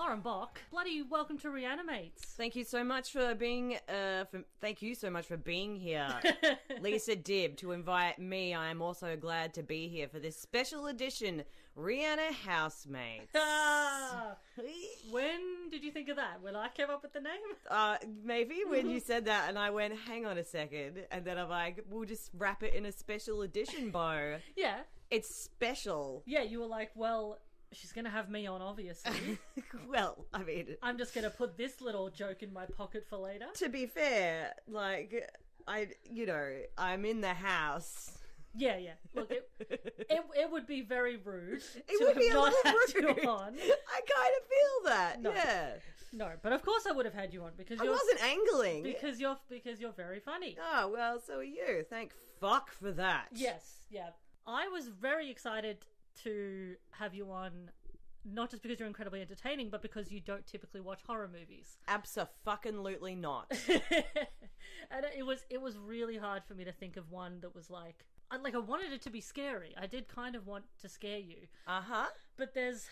Lauren Bok. Bloody welcome to Re-AniMates. Thank you so much for being here. Lisa Dibb, to invite me. I am also glad to be here for this special edition Re-AniHousemates. When did you think of that? When I came up with the name? Maybe when you said that, and I went, hang on a second, and then I'm like, we'll just wrap it in a special edition bow. Yeah. It's special. Yeah, you were like, well, she's going to have me on, obviously. Well, I mean, I'm just going to put this little joke in my pocket for later. To be fair, like, I'm in the house. Yeah. Look, it would be very rude. It would be a little rude. On. I kind of feel that. No. Yeah. No, but of course I would have had you on because I wasn't angling. Because you're very funny. Oh, well, so are you. Thank fuck for that. Yes, yeah. I was very excited to have you on, not just because you're incredibly entertaining, but because you don't typically watch horror movies. Abso-fucking-lutely not. And it was really hard for me to think of one that was like I wanted it to be scary. I did kind of want to scare you. Uh-huh. But there's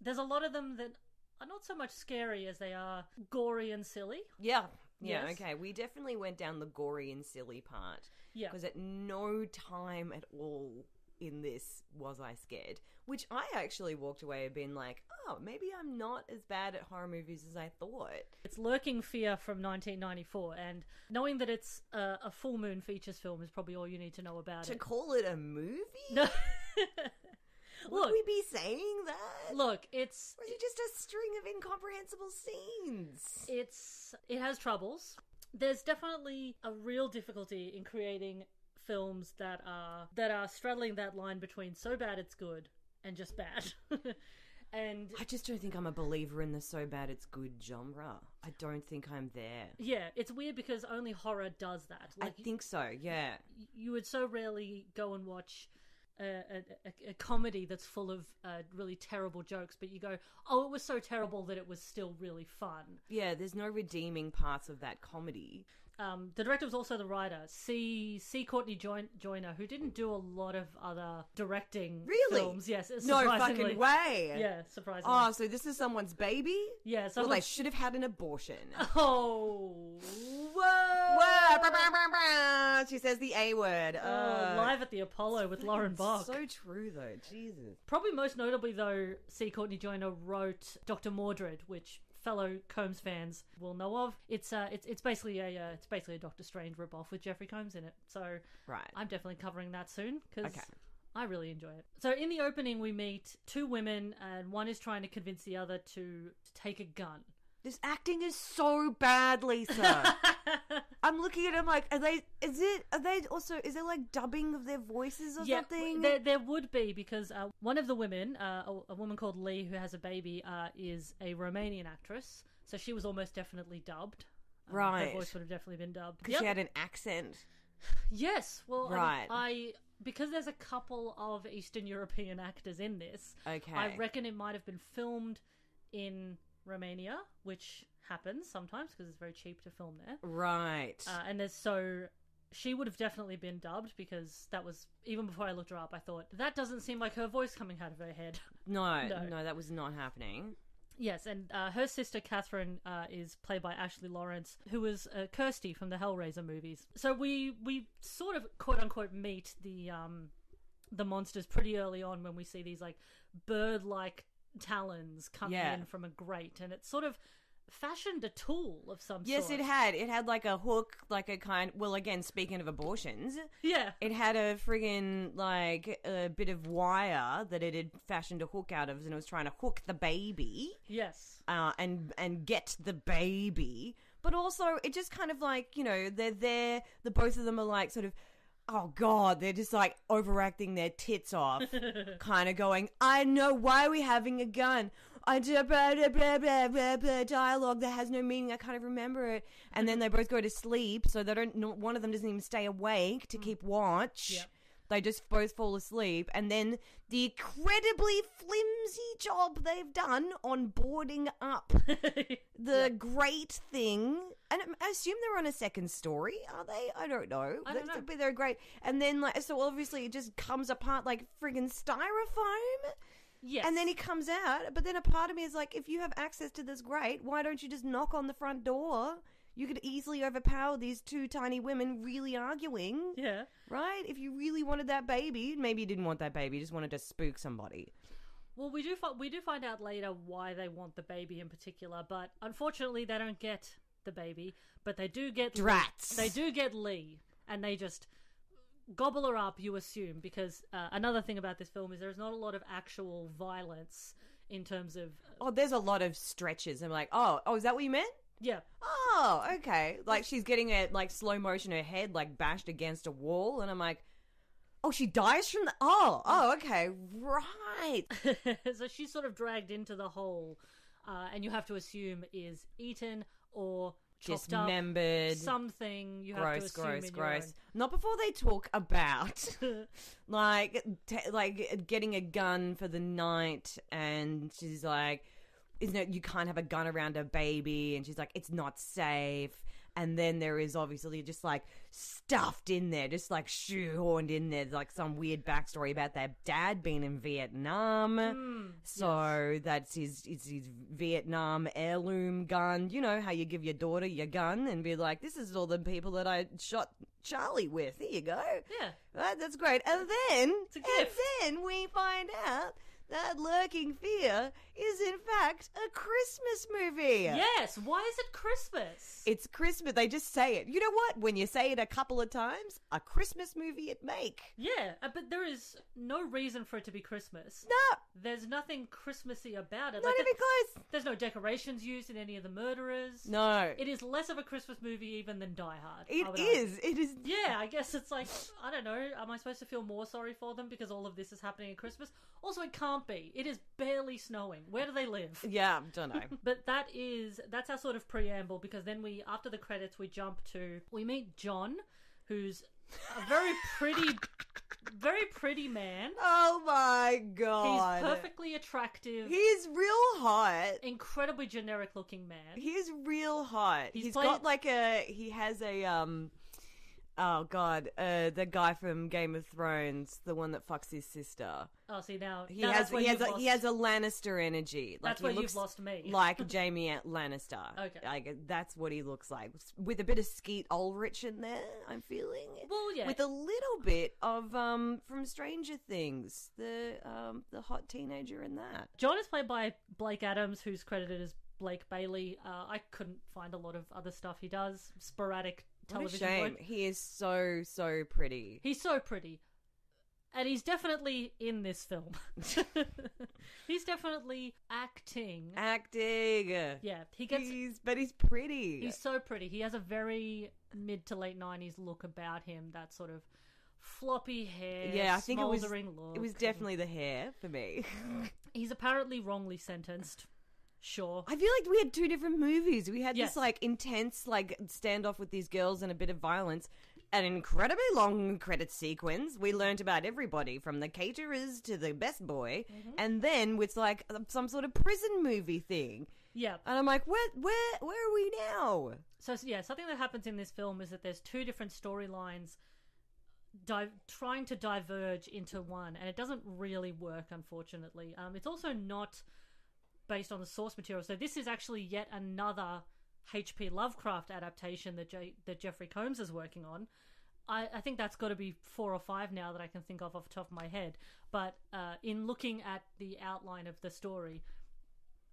a lot of them that are not so much scary as they are gory and silly. Yeah. Yeah, Yes. okay. We definitely went down the gory and silly part. Yeah. Because at no time at all in this was I scared. Which I actually walked away and been like, oh, maybe I'm not as bad at horror movies as I thought. It's Lurking Fear from 1994, and knowing that it's a full moon features film is probably all you need to know about To it. call it a movie? No. Would we be saying that? Look, it's... Or is it just a string of incomprehensible scenes? It has troubles. There's definitely a real difficulty in creating films that are straddling that line between so bad it's good and just bad. And I just don't think I'm a believer in the so bad it's good genre. I don't think I'm there. yeah, it's weird because only horror does that. I think so, yeah. You would so rarely go and watch a comedy that's full of really terrible jokes, but you go, oh, it was so terrible that it was still really fun. Yeah, there's no redeeming parts of that comedy. The director was also the writer, C. Courtney Joyner, who didn't do a lot of other directing films. Yes, No surprisingly. fucking way. Yeah, surprisingly. Oh, so this is someone's baby? Yeah, Well, they should have had an abortion. Oh, Whoa! Bah, bah, bah, bah. She says the A word. live at the Apollo with Lauren Bok. So true, though. Jesus. Probably most notably, though, C. Courtney Joyner wrote Dr. Mordred, which fellow Combs fans will know of. It's basically a Doctor Strange ripoff with Jeffrey Combs in it. So Right. I'm definitely covering that soon because Okay. I really enjoy it. So in the opening, we meet two women, and one is trying to convince the other to take a gun. This acting is so bad, Lisa. I'm looking at them like, is there like dubbing of their voices or something? There would be, because one of the women, a woman called Lee who has a baby, is a Romanian actress, so she was almost definitely dubbed. Right. Her voice would have definitely been dubbed. Because she had an accent. Yes, well, Right. I because there's a couple of Eastern European actors in this, Okay. I reckon it might have been filmed in Romania, which happens sometimes because it's very cheap to film there. Right. And she would have definitely been dubbed, because that was, even before I looked her up, I thought, that doesn't seem like her voice coming out of her head. No, that was not happening. Yes, and her sister Catherine is played by Ashley Lawrence, who was Kirsty from the Hellraiser movies. So we sort of quote unquote meet the monsters pretty early on when we see these like bird-like talons coming in from a grate, and it's sort of fashioned a tool of some sort. Yes, it had. It had like a hook, like a kind... Well, again, speaking of abortions... Yeah. It had a friggin' like a bit of wire that it had fashioned a hook out of, and it was trying to hook the baby. Yes. And get the baby. But also, it just kind of like, they're there, the both of them are like sort of... Oh, God, they're just, like, overacting their tits off, kind of going, I know, why are we having a gun? I do blah, blah, blah, blah, blah, blah, dialogue that has no meaning, I can't even remember it. And then they both go to sleep, so they don't. One of them doesn't even stay awake to keep watch. Yep. They just both fall asleep. And then the incredibly flimsy job they've done on boarding up the great thing. And I assume they're on a second story, are they? I don't know. I don't know. They're great. And then, so obviously it just comes apart like friggin' styrofoam. Yes. And then he comes out, but then a part of me is like, if you have access to this, great. Why don't you just knock on the front door? You could easily overpower these two tiny women really arguing. Yeah. Right? If you really wanted that baby, maybe you didn't want that baby, you just wanted to spook somebody. Well, we do find out later why they want the baby in particular, but unfortunately they don't get the baby, but they do get Drats. They do get Lee, and they just gobble her up, you assume, because another thing about this film is there's not a lot of actual violence in terms of... Oh, there's a lot of stretches. I'm like, oh, is that what you meant? Yeah. Oh, okay. Like, she's getting slow motion, her head, bashed against a wall, and I'm like, oh, she dies from the... Oh, okay, right. So she's sort of dragged into the hole, and you have to assume is eaten or chopped dismembered. Up. Something you have to assume in your own. Not before they talk about, getting a gun for the night, and she's like... you can't have a gun around a baby, and she's like, it's not safe. And then there is obviously just stuffed in there, just shoehorned in there, some weird backstory about their dad being in Vietnam. So that's his Vietnam heirloom gun. You know how you give your daughter your gun and be like, this is all the people that I shot Charlie with. Here you go. Yeah. Right, that's great. And then, it's a gift. And then we find out that Lurking Fear is in fact a Christmas movie. Yes, why is it Christmas? It's Christmas. They just say it. You know what? When you say it a couple of times, a Christmas movie it make. Yeah, but there is no reason for it to be Christmas. No. There's nothing Christmassy about it. Not even close. There's no decorations used in any of the murderers. No. It is less of a Christmas movie even than Die Hard. It is. It is. Yeah, I guess it's I don't know. Am I supposed to feel more sorry for them because all of this is happening at Christmas? Also, it can't be. It is barely snowing. Where do they live? Yeah, don't know. But that's our sort of preamble, because then after the credits, we meet John, who's a very pretty man. Oh my god. He's perfectly attractive. He's real hot. Incredibly generic looking man. He's real hot. He has a oh god, the guy from Game of Thrones, the one that fucks his sister. Oh, see now he has a Lannister energy. That's where you've lost me. Like Jaime Lannister. Okay, that's what he looks like, with a bit of Skeet Ulrich in there. I'm feeling. Well, yeah, with a little bit of from Stranger Things, the hot teenager in that. John is played by Blake Adams, who's credited as Blake Bailey. I couldn't find a lot of other stuff he does. Sporadic television. What a shame. He is so pretty. He's so pretty. And he's definitely in this film. He's definitely acting. Yeah, but he's pretty. He's so pretty. He has a very mid to late 90s look about him. That sort of floppy hair. Yeah, I think it was look. definitely the hair for me. He's apparently wrongly sentenced. Sure. I feel like we had two different movies. We had this intense standoff with these girls and a bit of violence. An incredibly long credit sequence. We learnt about everybody from the caterers to the best boy, and then with some sort of prison movie thing. Yeah, and I'm like, where are we now? So yeah, something that happens in this film is that there's two different storylines trying to diverge into one, and it doesn't really work, unfortunately. It's also not based on the source material, so this is actually yet another H.P. Lovecraft adaptation that Jeffrey Combs is working on. I think that's got to be 4 or 5 now that I can think of off the top of my head. But in looking at the outline of the story,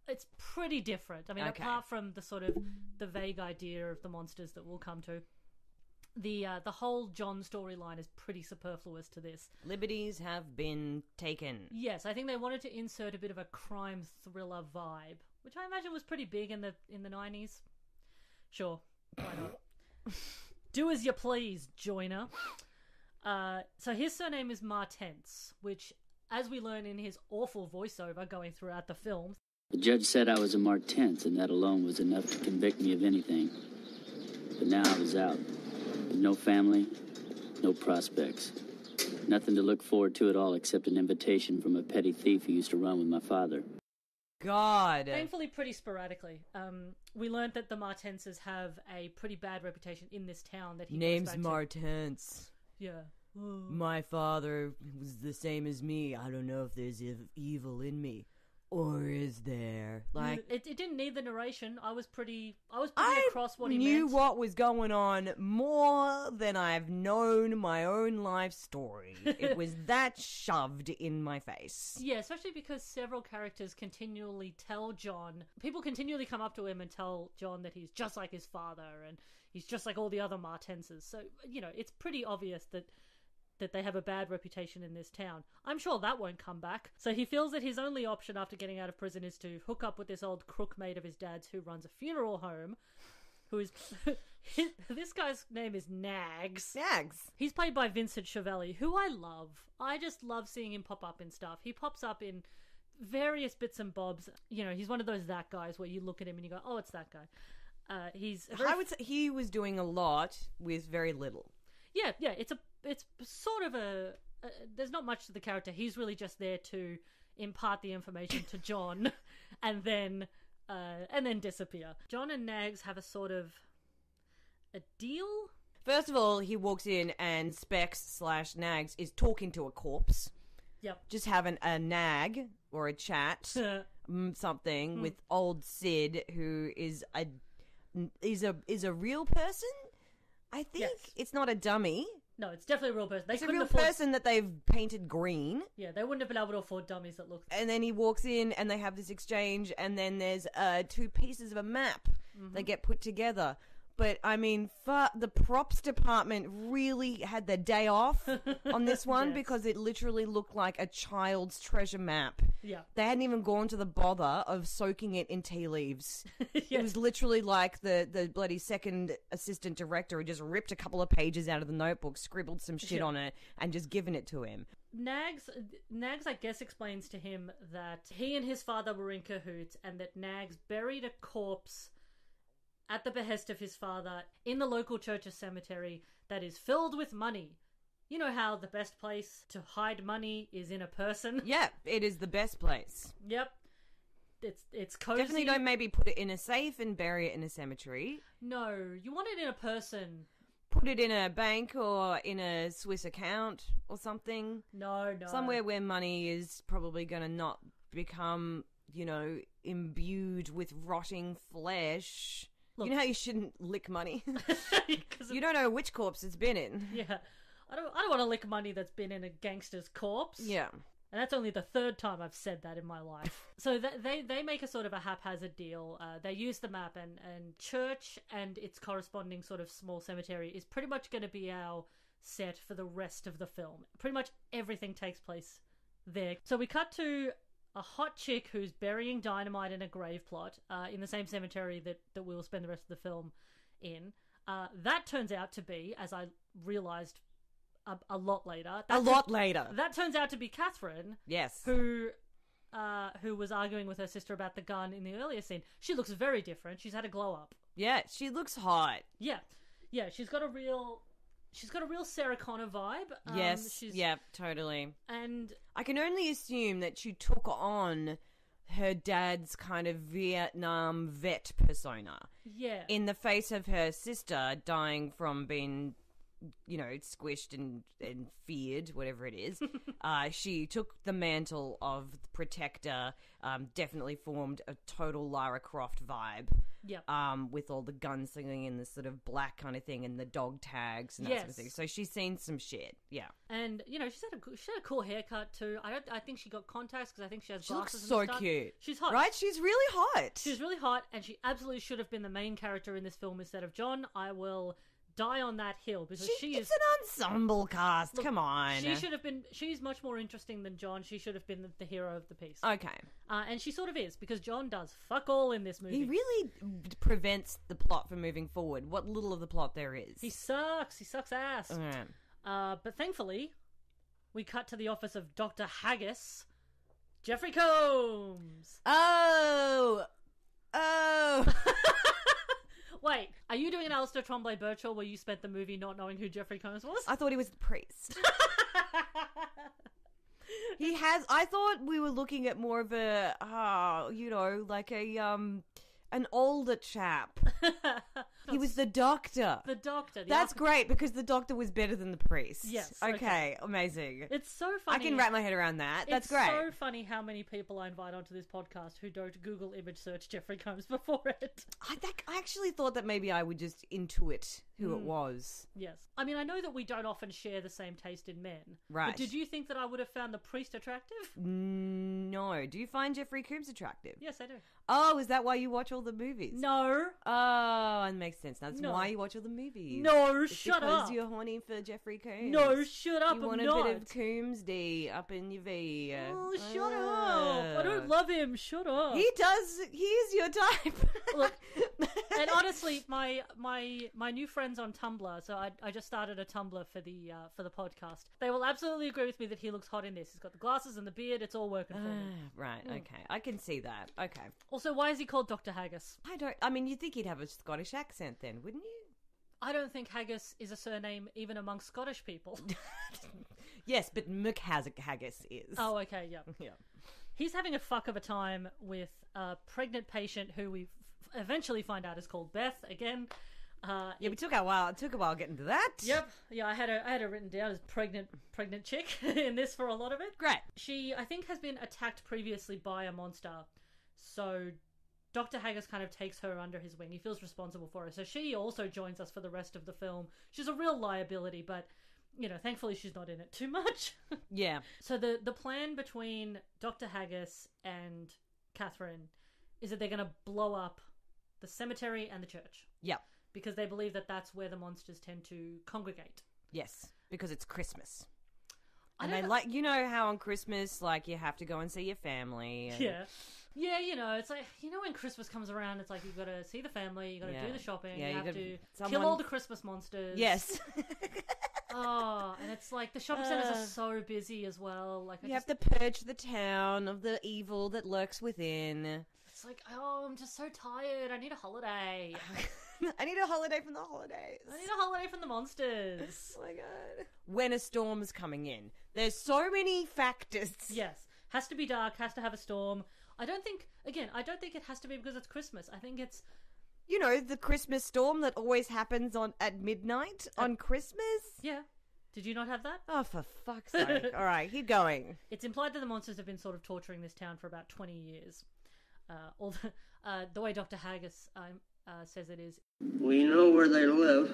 it's pretty different. I mean, apart from the sort of the vague idea of the monsters that we'll come to, the whole John storyline is pretty superfluous to this. Liberties have been taken. Yes, I think they wanted to insert a bit of a crime thriller vibe, which I imagine was pretty big in the 90s. Sure, why not? Do as you please, joiner. So his surname is Martens, which, as we learn in his awful voiceover going throughout the film... The judge said I was a Martens, and that alone was enough to convict me of anything. But now I was out. No family, no prospects. Nothing to look forward to at all except an invitation from a petty thief who used to run with my father. God. Thankfully, pretty sporadically. We learned that the Martenses have a pretty bad reputation in this town. That he Name's goes back Martens. to. Yeah. My father was the same as me. I don't know if there's evil in me. Or is there? Like, it didn't need the narration. I was pretty across what he meant. I knew what was going on more than I've known my own life story. It was that shoved in my face. Yeah, especially because several characters continually tell John. People continually come up to him and tell John that he's just like his father and he's just like all the other Martenses. So, it's pretty obvious that they have a bad reputation in this town. I'm sure that won't come back. So he feels that his only option after getting out of prison is to hook up with this old crook mate of his dad's who runs a funeral home, who is... this guy's name is Nags. Nags. He's played by Vincent Schiavelli, who I love. I just love seeing him pop up in stuff. He pops up in various bits and bobs. He's one of those that guys where you look at him and you go, oh, it's that guy. I would say he was doing a lot with very little. Yeah, it's sort of there's not much to the character. He's really just there to impart the information to John and then disappear. John and Nags have a sort of a deal. First of all, he walks in and Specs/Nags is talking to a corpse. Yep. Just having a nag or a chat, something with old Sid, who is a real person. I think it's not a dummy. No, it's definitely a real person. It's a real person that they've painted green. Yeah, they wouldn't have been able to afford dummies that look... And then he walks in and they have this exchange and then there's 2 pieces of a map that get put together. But, I mean, the props department really had their day off on this one because it literally looked like a child's treasure map. Yeah. They hadn't even gone to the bother of soaking it in tea leaves. Yes. It was literally like the bloody second assistant director who just ripped a couple of pages out of the notebook, scribbled some shit on it, and just given it to him. Nags, I guess, explains to him that he and his father were in cahoots and that Nags buried a corpse at the behest of his father in the local church's cemetery that is filled with money. You know how the best place to hide money is in a person? Yeah, it is the best place. Yep. It's cozy. Definitely don't maybe put it in a safe and bury it in a cemetery. No, you want it in a person. Put it in a bank or in a Swiss account or something. No. Somewhere where money is probably going to not become, imbued with rotting flesh. Look, you know how you shouldn't lick money? You don't know which corpse it's been in. Yeah. I don't want to lick money that's been in a gangster's corpse. Yeah. And that's only the 3rd time I've said that in my life. So they make a sort of a haphazard deal. They use the map and church and its corresponding sort of small cemetery is pretty much going to be our set for the rest of the film. Pretty much everything takes place there. So we cut to a hot chick who's burying dynamite in a grave plot in the same cemetery that we'll spend the rest of the film in. That turns out to be, as I realised a lot later... That turns out to be Catherine. Yes. Who was arguing with her sister about the gun in the earlier scene. She looks very different. She's had a glow up. Yeah, she looks hot. Yeah, she's got a real Sarah Connor vibe. Yes, yeah, totally. And I can only assume that she took on her dad's kind of Vietnam vet persona. Yeah. In the face of her sister dying from being, squished and feared, whatever it is. She took the mantle of protector, definitely formed a total Lara Croft vibe. Yep. With all the gunslinging and the sort of black kind of thing and the dog tags and that sort of thing. So she's seen some shit. Yeah. And, she's had a cool haircut too. I think she got contacts because I think she has glasses. She looks so cute. She's hot. Right? She's really hot. She's really hot and she absolutely should have been the main character in this film instead of John. I will die on that hill because she is... It's an ensemble cast. Look, come on. She should have been... She's much more interesting than John. She should have been the hero of the piece. Okay. And she sort of is because John does fuck all in this movie. He really prevents the plot from moving forward. What little of the plot there is. He sucks. He sucks ass. But thankfully, we cut to the office of Dr. Haggis, Jeffrey Combs. Oh! Wait, are you doing an Alistair Tremblay Birchall where you spent the movie not knowing who Jeffrey Combs was? I thought he was the priest. I thought we were looking at more of a, like an older chap. But He was the doctor. The doctor. That's great, because the doctor was better than the priest. Yes. Okay, amazing. It's so funny. I can wrap my head around that. That's great. It's so funny how many people I invite onto this podcast who don't Google image search Jeffrey Combs before it. I actually thought that maybe I would just intuit who it was. Yes. I mean, I know that we don't often share the same taste in men. Right. But did you think that I would have found the priest attractive? No. Do you find Jeffrey Combs attractive? Yes, I do. Oh, is that why you watch all the movies? No. Oh, it makes sense. That's No. why you watch all the movies. No, It's shut because up. you're horny for Jeffrey Combs. No, shut up. You I'm want not. a bit of Combs D up in your V. Oh, shut up. I don't love him. Shut up. He does. He is your type. Look, and honestly, my new friends on Tumblr, so I just started a Tumblr for the podcast. They will absolutely agree with me that he looks hot in this. He's got the glasses and the beard. It's all working for me. Right. Okay. I can see that. Okay. Also, why is he called Dr. Haggis? I mean, you'd think he'd have a Scottish accent then, wouldn't you? I don't think Haggis is a surname even among Scottish people. Yes, but Haggis is. Oh, okay, yeah. Yeah. He's having a fuck of a time with a pregnant patient who we eventually find out is called Beth again. Yeah, it took a while getting to that. Yep. Yeah, I had her written down as pregnant chick in this for a lot of it. Great. She, I think, has been attacked previously by a monster. So Dr. Haggis kind of takes her under his wing. He feels responsible for her. So she also joins us for the rest of the film. She's a real liability, but, you know, thankfully she's not in it too much. Yeah. So the plan between Dr. Haggis and Catherine is that they're going to blow up the cemetery and the church. Yeah. Because they believe that that's where the monsters tend to congregate. Yes, because it's Christmas. I And don't they know- like, you know how on Christmas, like, you have to go and see your family. And... Yeah. Yeah, you know, it's like, you know when Christmas comes around, it's like you've got to see the family, you've got to Yeah. do the shopping, Yeah, you you have gotta- to someone- kill all the Christmas monsters. Yes. Oh, and it's like the shopping centres are so busy as well. Like You have to purge the town of the evil that lurks within. It's like, oh, I'm just so tired. I need a holiday. I need a holiday from the holidays. I need a holiday from the monsters. Oh my god. When a storm's coming in. There's so many factors. Yes. Has to be dark, has to have a storm. I don't think it has to be because it's Christmas. I think it's... You know, the Christmas storm that always happens at midnight on Christmas? Yeah. Did you not have that? Oh, for fuck's sake. All right, keep going. It's implied that the monsters have been sort of torturing this town for about 20 years. The way Dr. Haggis says it is... We know where they live.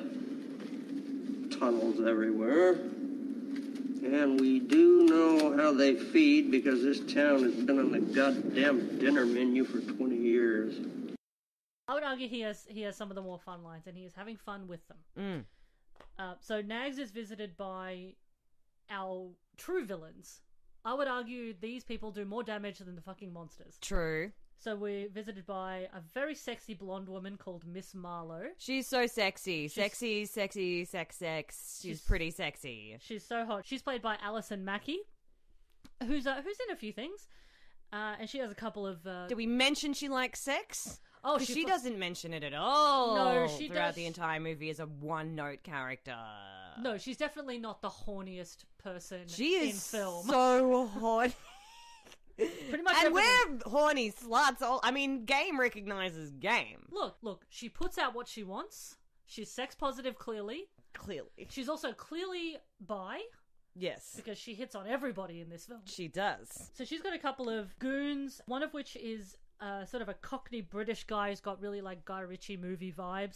Tunnels everywhere. And we do know how they feed because this town has been on the goddamn dinner menu for 20 years. I would argue he has some of the more fun lines, and he is having fun with them. So Nags is visited by our true villains. I would argue these people do more damage than the fucking monsters. True. So we're visited by a very sexy blonde woman called Miss Marlowe. She's so sexy. Sexy. She's pretty sexy. She's so hot. She's played by Alison Mackey, who's in a few things, and she has a couple of. Did we mention she likes sex? Oh, she doesn't mention it at all. No, she throughout does. the entire movie as a one-note character. No, she's definitely not the horniest person She is in film. so horny. Pretty much And everything. we're horny sluts. Game recognizes game. Look, she puts out what she wants. She's sex positive, clearly. Clearly. She's also clearly bi, Yes, because she hits on everybody in this film. she does. So she's got a couple of goons, one of which is sort of a Cockney British guy who's got really like Guy Ritchie movie vibes.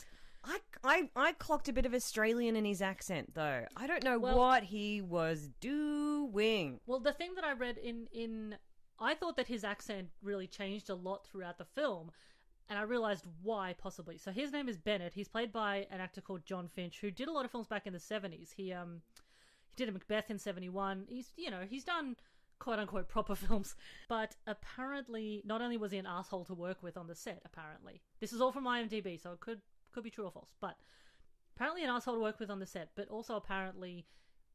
I clocked a bit of Australian in his accent, though. I don't know Well- what he was doing. Well, the thing that I read in I thought that his accent really changed a lot throughout the film, and I realised why, possibly. So his name is Bennett. He's played by an actor called John Finch, who did a lot of films back in the 70s. He did a Macbeth in 71. He's done quote-unquote proper films. But apparently, not only was he an asshole to work with on the set, apparently. This is all from IMDb, so it could be true or false. But apparently an asshole to work with on the set, but also apparently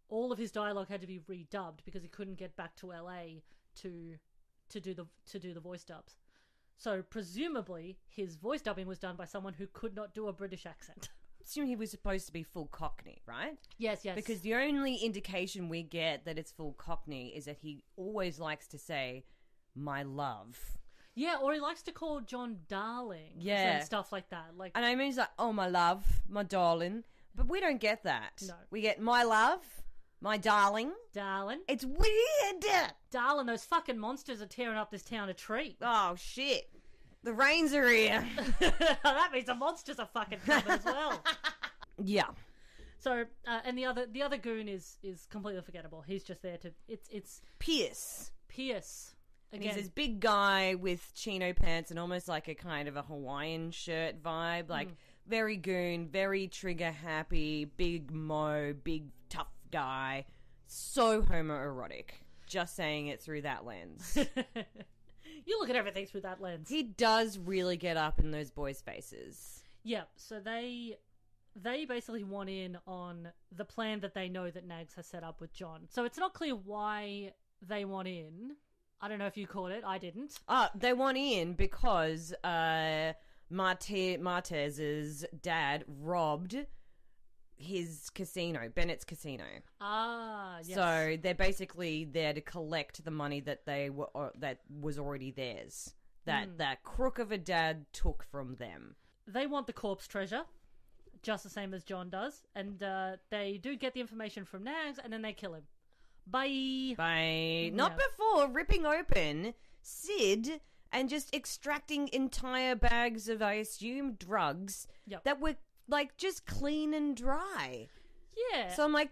all of his dialogue had to be redubbed because he couldn't get back to LA to do the voice dubs. So presumably his voice dubbing was done by someone who could not do a British accent. Assume he was supposed to be full Cockney, right? Yes. Because the only indication we get that it's full Cockney is that he always likes to say, "my love." Yeah, or he likes to call John darling. Yeah. And stuff like that. Like, And I mean, he's like, oh, my love, my darling. But we don't get that. No. We get my love, my darling. darling. It's weird. Darling, those fucking monsters are tearing up this town a treat. Oh, shit. The rains are here. That means the monsters are fucking coming as well. Yeah. So, and the other goon is completely forgettable. He's just there to... It's Pierce. Pierce. And Again. he's this big guy with chino pants and almost like a kind of a Hawaiian shirt vibe. Like, very goon, very trigger happy, big mo, big tough guy. So homoerotic. Just saying it through that lens. You look at everything through that lens. He does really get up in those boys' faces. Yeah, so they basically want in on the plan that they know that Nags has set up with John. So it's not clear why they want in. I don't know if you caught it. I didn't. They want in because Martez's dad robbed his casino, Bennett's casino. Ah, yes. So they're basically there to collect the money that that was already theirs. That crook of a dad took from them. They want the corpse treasure, just the same as John does. And they do get the information from Nags, and then they kill him. Bye. Not before ripping open Sid and just extracting entire bags of, I assume, drugs that were like just clean and dry. Yeah. So I'm like,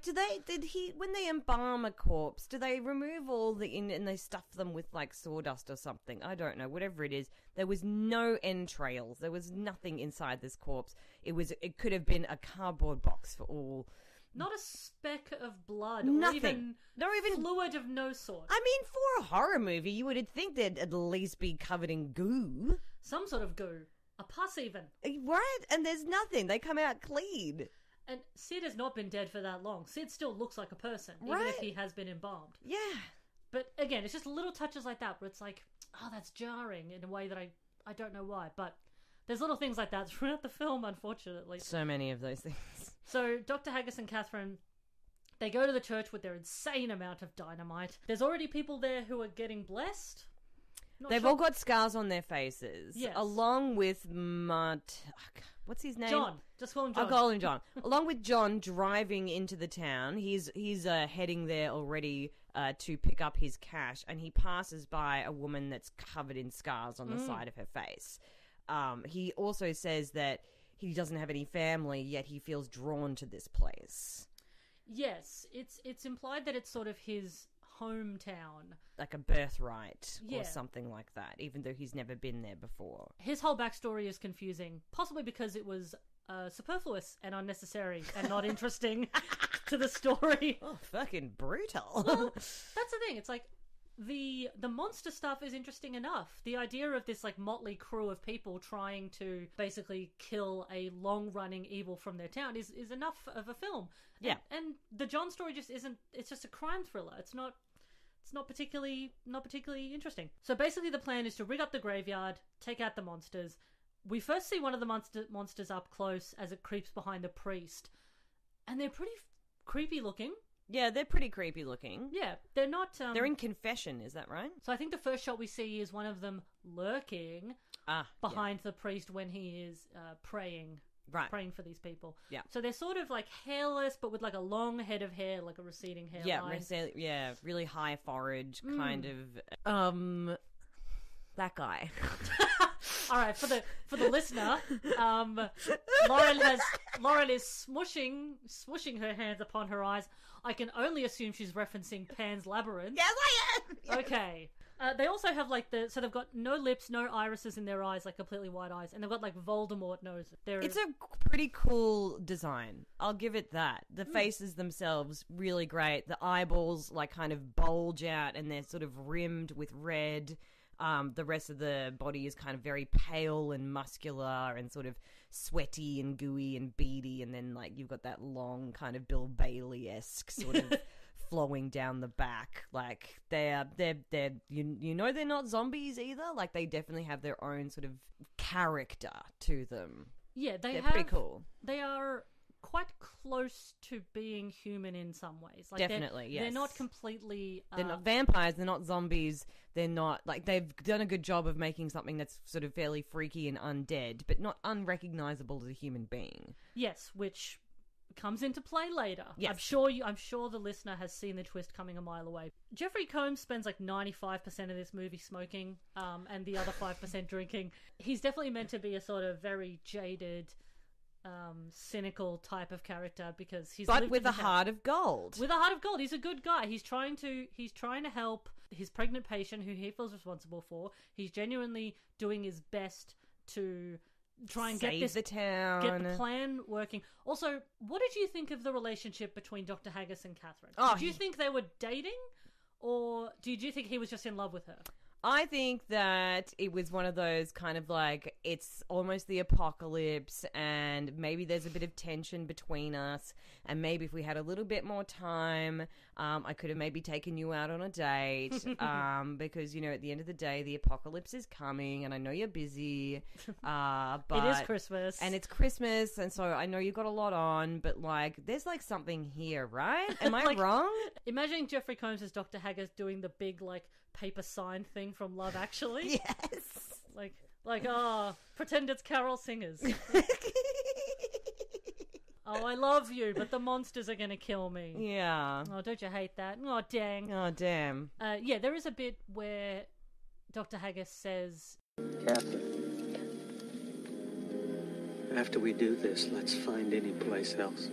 when they embalm a corpse, do they remove all and they stuff them with like sawdust or something? I don't know, whatever it is. There was no entrails. There was nothing inside this corpse. It could have been a cardboard box for all. Not a speck of blood. Nothing. Or even fluid of no sort. I mean, for a horror movie, you would think they'd at least be covered in goo. Some sort of goo. A pus even. Right? And there's nothing. They come out clean. And Sid has not been dead for that long. Sid still looks like a person, even Right. if he has been embalmed. Yeah. But again, it's just little touches like that where it's like, oh, that's jarring in a way that I don't know why. But there's little things like that throughout the film, unfortunately. So many of those things. So Dr. Haggis and Catherine, they go to the church with their insane amount of dynamite. There's already people there who are getting blessed. They've all got scars on their faces. Yes. Along with what's his name? John. Just call him John. I'll call him John. Along with John driving into the town, he's heading there already to pick up his cash, and he passes by a woman that's covered in scars on the side of her face. He also says that he doesn't have any family, yet he feels drawn to this place. Yes, it's implied that it's sort of his hometown. Like a birthright Yeah. or something like that, even though he's never been there before. His whole backstory is confusing, possibly because it was superfluous and unnecessary and not interesting to the story. Oh, fucking brutal. Well, that's the thing. It's like the monster stuff is interesting enough. The idea of this like motley crew of people trying to basically kill a long-running evil from their town is enough of a film. Yeah. And the John story just isn't. It's just a crime thriller. It's not particularly interesting. So basically the plan is to rig up the graveyard, take out the monsters. We first see one of the monsters up close as it creeps behind the priest. And they're pretty creepy looking. Yeah, they're pretty creepy looking. Yeah, they're not... They're in confession, is that right? So I think the first shot we see is one of them lurking behind the priest when he is praying for these people. Yeah. So they're sort of like hairless, but with like a long head of hair, like a receding hairline. Yeah, really high forehead, kind of... that guy. All right, for the listener, Lauren is smushing her hands upon her eyes. I can only assume she's referencing Pan's Labyrinth. Yes, I am! Yes. Okay. They also have like so they've got no lips, no irises in their eyes, like completely white eyes, and they've got like Voldemort noses. It's a pretty cool design. I'll give it that. The faces themselves, really great. The eyeballs like kind of bulge out and they're sort of rimmed with red. The rest of the body is kind of very pale and muscular and sort of sweaty and gooey and beady, and then like you've got that long kind of Bill Bailey-esque sort of flowing down the back. Like they're you know they're not zombies either. Like they definitely have their own sort of character to them. Yeah, they're pretty cool. They are quite close to being human in some ways. Like Definitely, yes. They're not completely... They're not vampires, they're not zombies, they're not... Like, they've done a good job of making something that's sort of fairly freaky and undead, but not unrecognizable as a human being. Yes, which comes into play later. Yes. I'm sure the listener has seen the twist coming a mile away. Jeffrey Combs spends like 95% of this movie smoking, and the other 5% drinking. He's definitely meant to be a sort of very jaded, cynical type of character because he's But with a heart of gold. With a heart of gold. He's a good guy. He's trying to help his pregnant patient who he feels responsible for. He's genuinely doing his best to try and Save the town. get the plan working. Also, what did you think of the relationship between Dr. Haggis and Catherine? Oh, did you think they were dating, or did you think he was just in love with her? I think that it was one of those kind of like, it's almost the apocalypse and maybe there's a bit of tension between us, and maybe if we had a little bit more time, I could have maybe taken you out on a date, because, you know, at the end of the day, the apocalypse is coming and I know you're busy, but... It is Christmas. And it's Christmas, and so I know you've got a lot on, but, like, there's, like, something here, right? Am I Like, wrong? Imagining Jeffrey Combs as Dr. Haggis doing the big, like, paper sign thing from Love Actually. Yes. Like, pretend it's carol singers. Oh, I love you, but the monsters are going to kill me. Yeah. Oh, don't you hate that? Oh, dang. Oh, damn. Yeah, there is a bit where Dr. Haggis says... Catherine, after we do this, let's find any place else.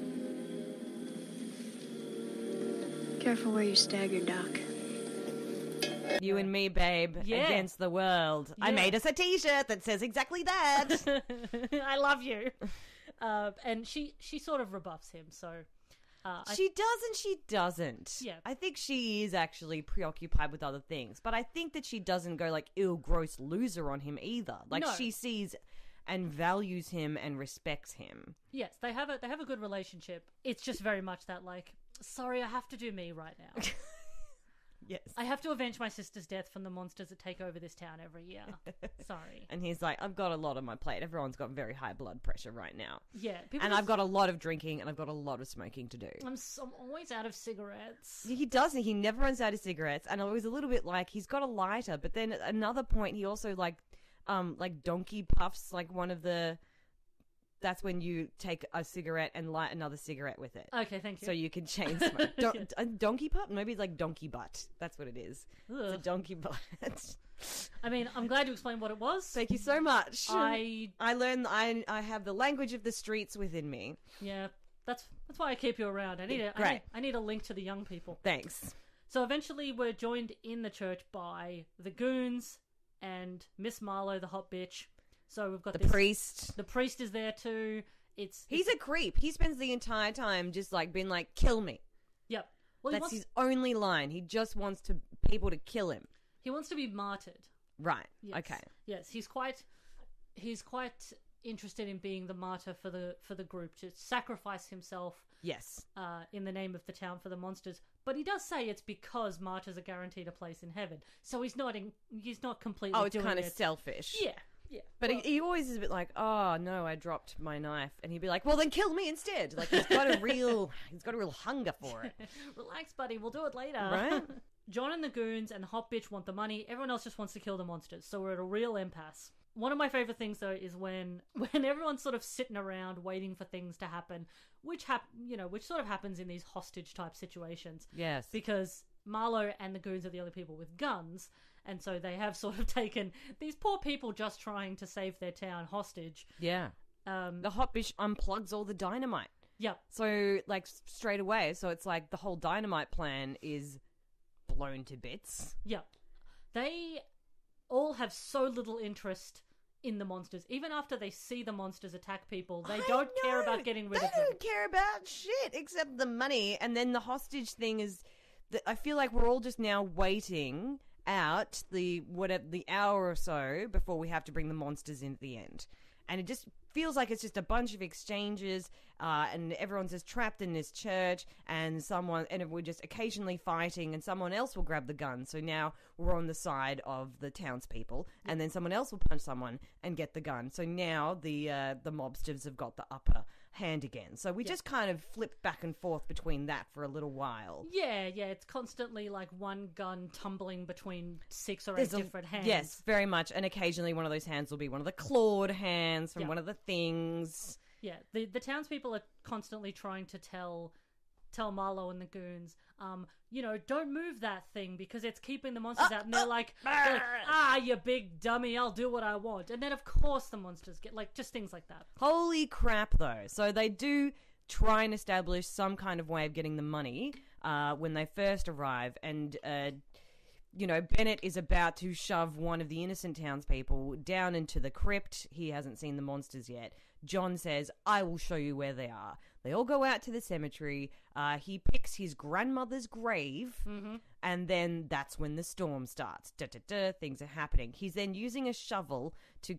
Careful where you stagger, Doc. You and me, babe, Yeah. against the world. I Yeah. made us a t-shirt that says exactly that. I love you. And she sort of rebuffs him, so... She does and she doesn't. Yeah. I think she is actually preoccupied with other things. But I think that she doesn't go like, ew, gross loser on him either. Like, No. she sees and values him and respects him. Yes, they have a good relationship. It's just very much that, like, sorry, I have to do me right now. Yes. I have to avenge my sister's death from the monsters that take over this town every year. Sorry. And he's like, I've got a lot on my plate. Everyone's got very high blood pressure right now. Yeah. And I've got a lot of drinking and I've got a lot of smoking to do. I'm always out of cigarettes. He doesn't. He never runs out of cigarettes. And I was a little bit like, he's got a lighter. But then at another point, he also like donkey puffs, like one of the... That's when you take a cigarette and light another cigarette with it. Okay, thank you. So you can chain smoke. A donkey puff? Maybe it's like donkey butt. That's what it is. It's a Ugh. donkey butt. I mean, I'm glad you explained what it was. Thank you so much. I learned I have the language of the streets within me. Yeah, that's why I keep you around. I need a link to the young people. Thanks. So eventually we're joined in the church by the goons and Miss Marlowe, the hot bitch. So we've got The priest. The priest is there too. He's a creep. He spends the entire time just like being like, kill me. Yep. Well, That's his only line. He just wants people to kill him. he wants to be martyred. Right. Yes. Okay. Yes, he's quite interested in being the martyr for the group, to sacrifice himself. Yes. In the name of the town for the monsters. But he does say it's because martyrs are guaranteed a place in heaven. So he's not completely. Oh, it's doing kind of it. selfish. Yeah. Yeah. But he always is a bit like, oh no, I dropped my knife, and he'd be like, well, then kill me instead. Like he's got a real hunger for it. Relax, buddy. We'll do it later. Right? John and the goons and the hot bitch want the money. Everyone else just wants to kill the monsters. So we're at a real impasse. One of my favorite things though is when everyone's sort of sitting around waiting for things to happen, which sort of happens in these hostage type situations. Yes. Because Marlowe and the goons are the only people with guns, and so they have sort of taken these poor people just trying to save their town hostage. Yeah. The hot bitch unplugs all the dynamite. Yeah. So, like, straight away. So it's like the whole dynamite plan is blown to bits. Yeah. They all have so little interest in the monsters. Even after they see the monsters attack people, they don't care about getting rid of them. They don't care about shit except the money. And then the hostage thing is... I feel like we're all just now waiting out the hour or so before we have to bring the monsters in at the end. And it just feels like it's just a bunch of exchanges, and everyone's just trapped in this church, and we're just occasionally fighting, and someone else will grab the gun. So now we're on the side of the townspeople, and then someone else will punch someone and get the gun. So now the mobsters have got the upper hand again. So we just kind of flip back and forth between that for a little while. Yeah, it's constantly like one gun tumbling between 6 or 8 different hands. Yes, very much. And occasionally one of those hands will be one of the clawed hands from one of the things. Yeah, the townspeople are constantly trying to tell Marlo and the goons, don't move that thing because it's keeping the monsters out. And they're like, you big dummy, I'll do what I want. And then, of course, the monsters get, like, just things like that. Holy crap, though. So they do try and establish some kind of way of getting the money when they first arrive. And, Bennett is about to shove one of the innocent townspeople down into the crypt. He hasn't seen the monsters yet. John says, I will show you where they are. They all go out to the cemetery. He picks his grandmother's grave, and then that's when the storm starts. Things are happening. He's then using a shovel to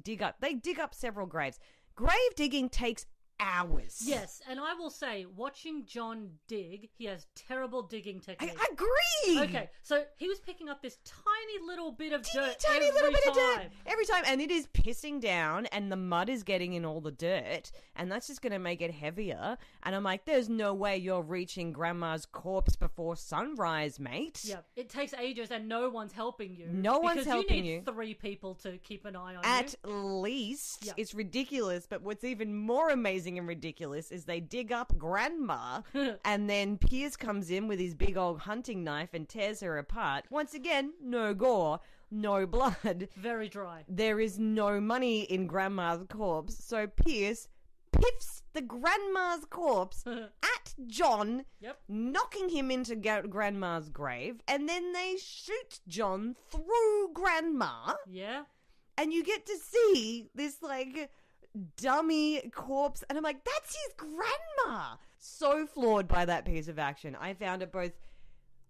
dig up. They dig up several graves. Grave digging takes hours. Yes, and I will say, watching John dig, he has terrible digging technique. I agree. Okay, so he was picking up this tiny little bit of dirt tiny every little bit time. of dirt every time, and it is pissing down, and the mud is getting in all the dirt, and that's just going to make it heavier. And I'm like, there's no way you're reaching Grandma's corpse before sunrise, mate. Yeah, it takes ages, and no one's helping you. No one's helping you. you. 3 people to keep an eye on At least. Yep. It's ridiculous, but what's even more amazing and ridiculous is they dig up Grandma, and then Pierce comes in with his big old hunting knife and tears her apart. Once again, no gore, no blood. Very dry. There is no money in Grandma's corpse, so Pierce piffs the Grandma's corpse at John, knocking him into Grandma's grave, and then they shoot John through Grandma. Yeah. And you get to see this, like, dummy corpse, and I'm like, that's his grandma. So floored by that piece of action. I found it both,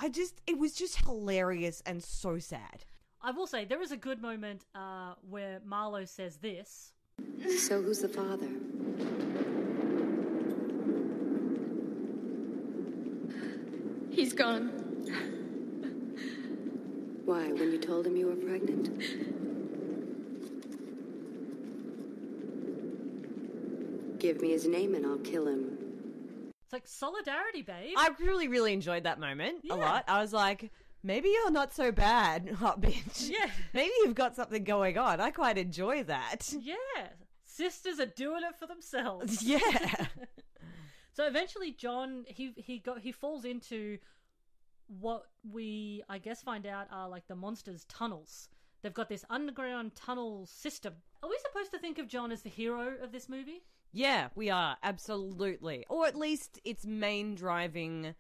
it was just hilarious and so sad. I will say, there is a good moment where Marlo says this. So who's the father? He's gone. Why, when you told him you were pregnant? Give me his name and I'll kill him. It's like solidarity, babe. I really, really enjoyed that moment a lot. I was like, maybe you're not so bad, hot bitch. Yeah. Maybe you've got something going on. I quite enjoy that. Yeah. Sisters are doing it for themselves. Yeah. So eventually John, he falls into what we, I guess, find out are like the monsters' tunnels. They've got this underground tunnel system. Are we supposed to think of John as the hero of this movie? Yeah, we are, absolutely. Or at least its main driving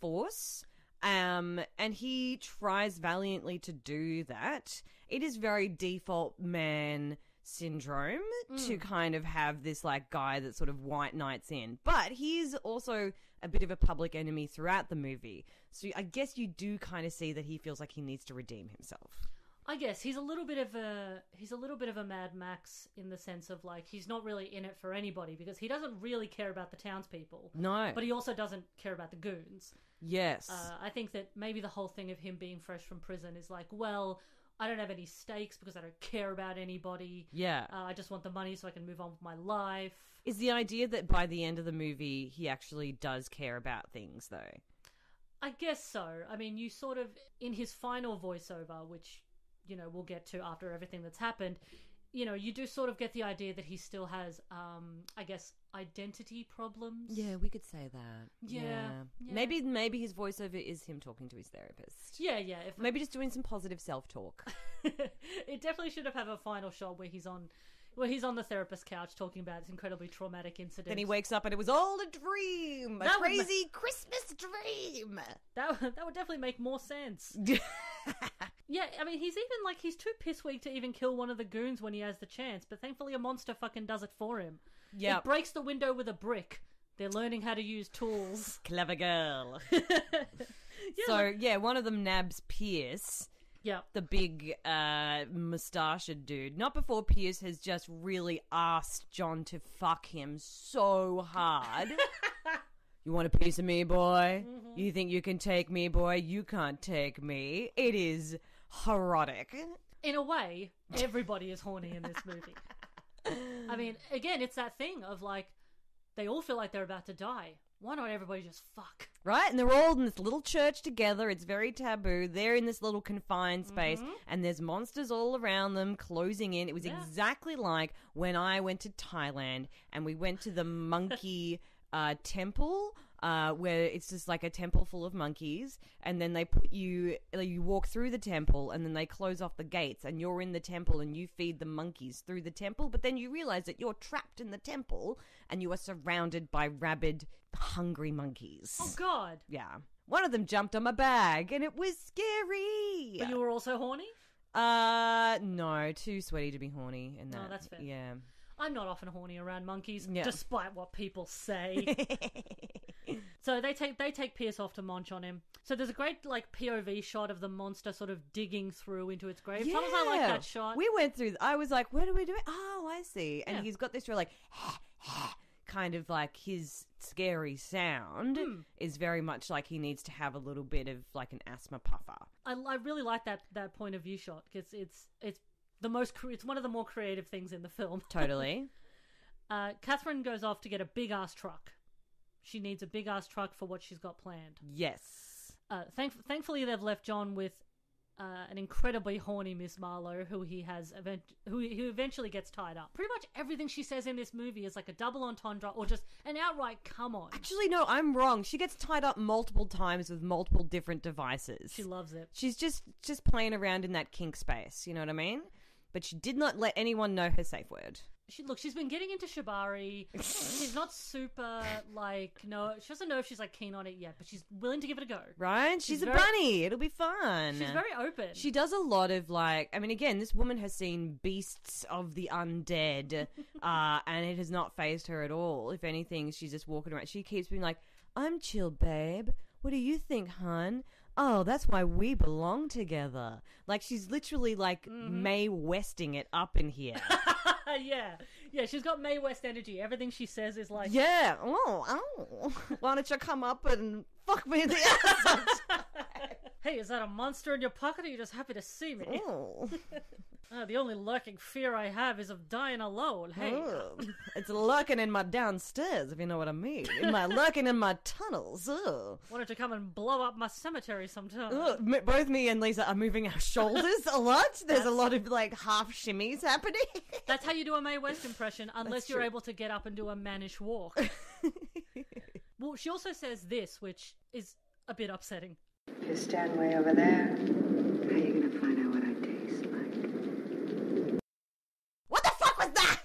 force. And he tries valiantly to do that. It is very default man syndrome to kind of have this, like, guy that sort of white knights in. But he's also a bit of a public enemy throughout the movie. So I guess you do kind of see that he feels like he needs to redeem himself. I guess he's a little bit of a Mad Max in the sense of, like, he's not really in it for anybody because he doesn't really care about the townspeople. No. But he also doesn't care about the goons. Yes. I think that maybe the whole thing of him being fresh from prison is like, well, I don't have any stakes because I don't care about anybody. Yeah. I just want the money so I can move on with my life. Is the idea that by the end of the movie he actually does care about things, though? I guess so. I mean, you sort of, in his final voiceover, which, you know, we'll get to after everything that's happened, you know, you do sort of get the idea that he still has, I guess, identity problems. Yeah, we could say that. Yeah. Maybe his voiceover is him talking to his therapist. Yeah. Maybe just doing some positive self-talk. It definitely should have had a final shot where he's on the therapist couch talking about this incredibly traumatic incident. Then he wakes up and it was all a dream, a crazy Christmas dream. That would definitely make more sense. Yeah, I mean, he's too piss weak to even kill one of the goons when he has the chance, but thankfully a monster fucking does it for him. Yeah. It breaks the window with a brick. They're learning how to use tools. Clever girl. One of them nabs Pierce. Yeah. The big mustachioed dude. Not before Pierce has just really asked John to fuck him so hard. You want a piece of me, boy? Mm-hmm. You think you can take me, boy? You can't take me. It is erotic. In a way, everybody is horny in this movie. I mean, again, it's that thing of, like, They all feel like they're about to die. Why not everybody just fuck? Right? And they're all in this little church together. It's very taboo. They're in this little confined space, and there's monsters all around them closing in. It was exactly like when I went to Thailand and we went to the monkey temple, where it's just like a temple full of monkeys, and then they put you walk through the temple, and then they close off the gates, and you're in the temple, and you feed the monkeys through the temple, but then you realize that you're trapped in the temple, and you are surrounded by rabid, hungry monkeys. Oh, God. Yeah. One of them jumped on my bag, and it was scary. But you were also horny? No, too sweaty to be horny. And that, that's fair. Yeah. I'm not often horny around monkeys, Yeah. despite what people say. So they take Pierce off to munch on him. So there's a great like POV shot of the monster sort of digging through into its grave. Sometimes I like that shot. We went through. I was like, "What are we doing?" Oh, I see. And he's got this real like, kind of like his scary sound is very much like he needs to have a little bit of like an asthma puffer. I really like that point of view shot because it's it's one of the more creative things in the film. Totally. Catherine goes off to get a big ass truck. She needs a big ass truck for what she's got planned. Yes. Thankfully, they've left John with an incredibly horny Miss Marlowe, who who eventually gets tied up. Pretty much everything she says in this movie is like a double entendre or just an outright come on. Actually, no, I'm wrong. She gets tied up multiple times with multiple different devices. She loves it. She's just playing around in that kink space. You know what I mean? But she did not let anyone know her safe word. She's been getting into shibari. She's not super, she doesn't know if she's, keen on it yet, but she's willing to give it a go. Right? She's a bunny. It'll be fun. She's very open. She does a lot of, again, this woman has seen beasts of the undead, and it has not fazed her at all. If anything, she's just walking around. She keeps being like, I'm chill, babe. What do you think, hun? Oh, that's why we belong together. She's literally, Mae Westing it up in here. Yeah, she's got Mae West energy. Everything she says is like... Yeah, why don't you come up and fuck me in the ass? Hey, is that a monster in your pocket, or are you just happy to see me? Oh. The only lurking fear I have is of dying alone. Hey. It's lurking in my downstairs, if you know what I mean. Lurking in my tunnels. Ugh. Why don't you come and blow up my cemetery sometime? Both me and Lisa are moving our shoulders a lot. There's a lot of, half shimmies happening. That's how you do a Mae West impression, unless you're able to get up and do a mannish walk. Well, she also says this, which is a bit upsetting. You stand way over there. How are you going to find out what I taste like? What the fuck was that?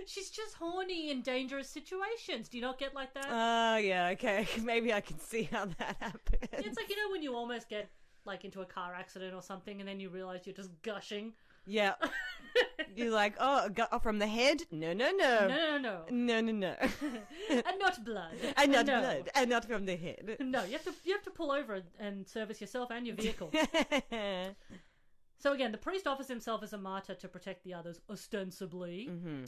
She's just horny in dangerous situations. Do you not get like that? Yeah, okay. Maybe I can see how that happens. It's like, when you almost get, into a car accident or something, and then you realise you're just gushing. Yeah. You're like, from the head? No. No. No. And not blood. And not blood. And not from the head. No, you have to pull over and service yourself and your vehicle. So again, the priest offers himself as a martyr to protect the others, ostensibly. Mm-hmm.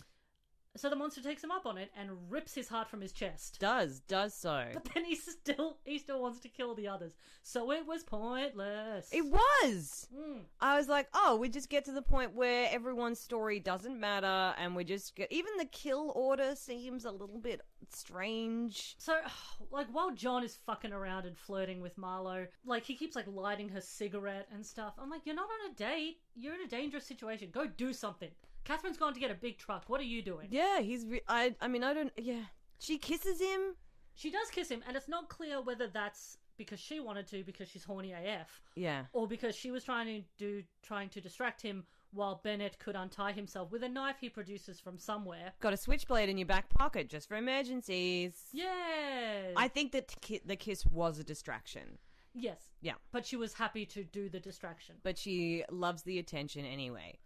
So the monster takes him up on it and rips his heart from his chest. Does so. But then he still wants to kill the others. So it was pointless. It was. I was like, we just get to the point where everyone's story doesn't matter, and we just get... Even the kill order seems a little bit strange. So, while John is fucking around and flirting with Marlowe, he keeps, lighting her cigarette and stuff. I'm like, you're not on a date. You're in a dangerous situation. Go do something. Catherine's gone to get a big truck. What are you doing? Yeah, I don't... Yeah. She kisses him. She does kiss him, and it's not clear whether that's because she wanted to, because she's horny AF. Yeah. Or because she was trying to distract him while Bennett could untie himself with a knife he produces from somewhere. Got a switchblade in your back pocket just for emergencies. Yeah. I think that the kiss was a distraction. Yes. Yeah. But she was happy to do the distraction. But she loves the attention anyway.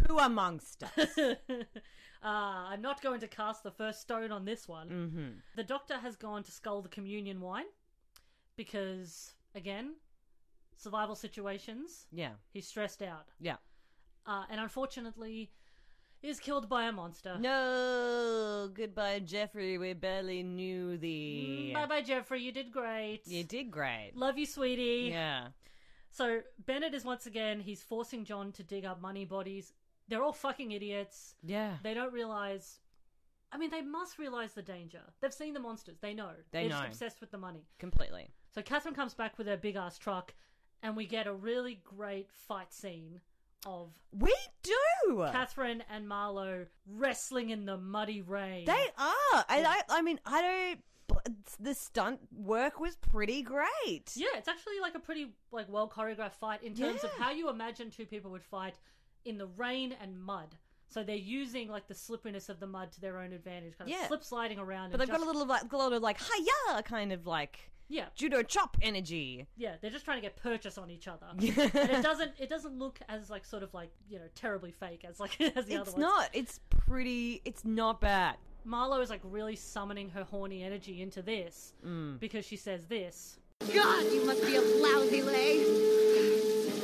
Who amongst us? I'm not going to cast the first stone on this one. Mm-hmm. The doctor has gone to scull the communion wine because, again, survival situations. Yeah. He's stressed out. Yeah. And unfortunately is killed by a monster. No! Goodbye, Jeffrey. We barely knew thee. Bye-bye, Jeffrey. You did great. You did great. Love you, sweetie. Yeah. So Bennett is once again, he's forcing John to dig up money bodies. They're all fucking idiots. Yeah. They don't realise I mean, they must realize the danger. They've seen the monsters. They know. They're just obsessed with the money. Completely. So Catherine comes back with her big-ass truck, and we get a really great fight scene of... We do! Catherine and Marlowe wrestling in the muddy rain. They are! And I mean, I don't... The stunt work was pretty great. Yeah, it's actually like a pretty well choreographed fight in terms of how you imagine two people would fight in the rain and mud. So they're using like the slipperiness of the mud to their own advantage, kind of slip sliding around. But they've got a lot of like hi-ya kind of like judo chop energy. Yeah, they're just trying to get purchase on each other. And it doesn't look as like sort of like, you know, terribly fake as like as the other ones. It's not. It's not bad. Marlo is like really summoning her horny energy into this because she says this. God, you must be a lousy lay.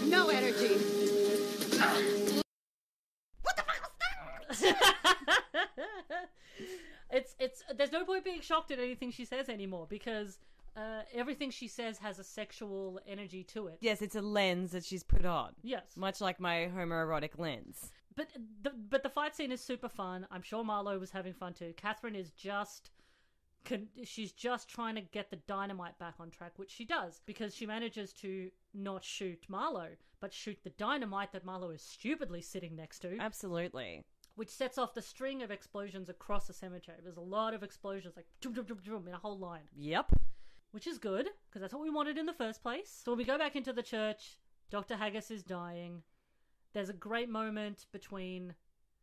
No energy. What the fuck was that? It's there's no point being shocked at anything she says anymore because everything she says has a sexual energy to it. Yes, it's a lens that she's put on. Yes. Much like my homoerotic lens. But the fight scene is super fun. I'm sure Marlo was having fun too. Catherine is she's just trying to get the dynamite back on track, which she does because she manages to not shoot Marlo, but shoot the dynamite that Marlo is stupidly sitting next to. Absolutely. Which sets off the string of explosions across the cemetery. There's a lot of explosions, like in a whole line. Yep. Which is good because that's what we wanted in the first place. So when we go back into the church, Dr. Haggis is dying. There's a great moment between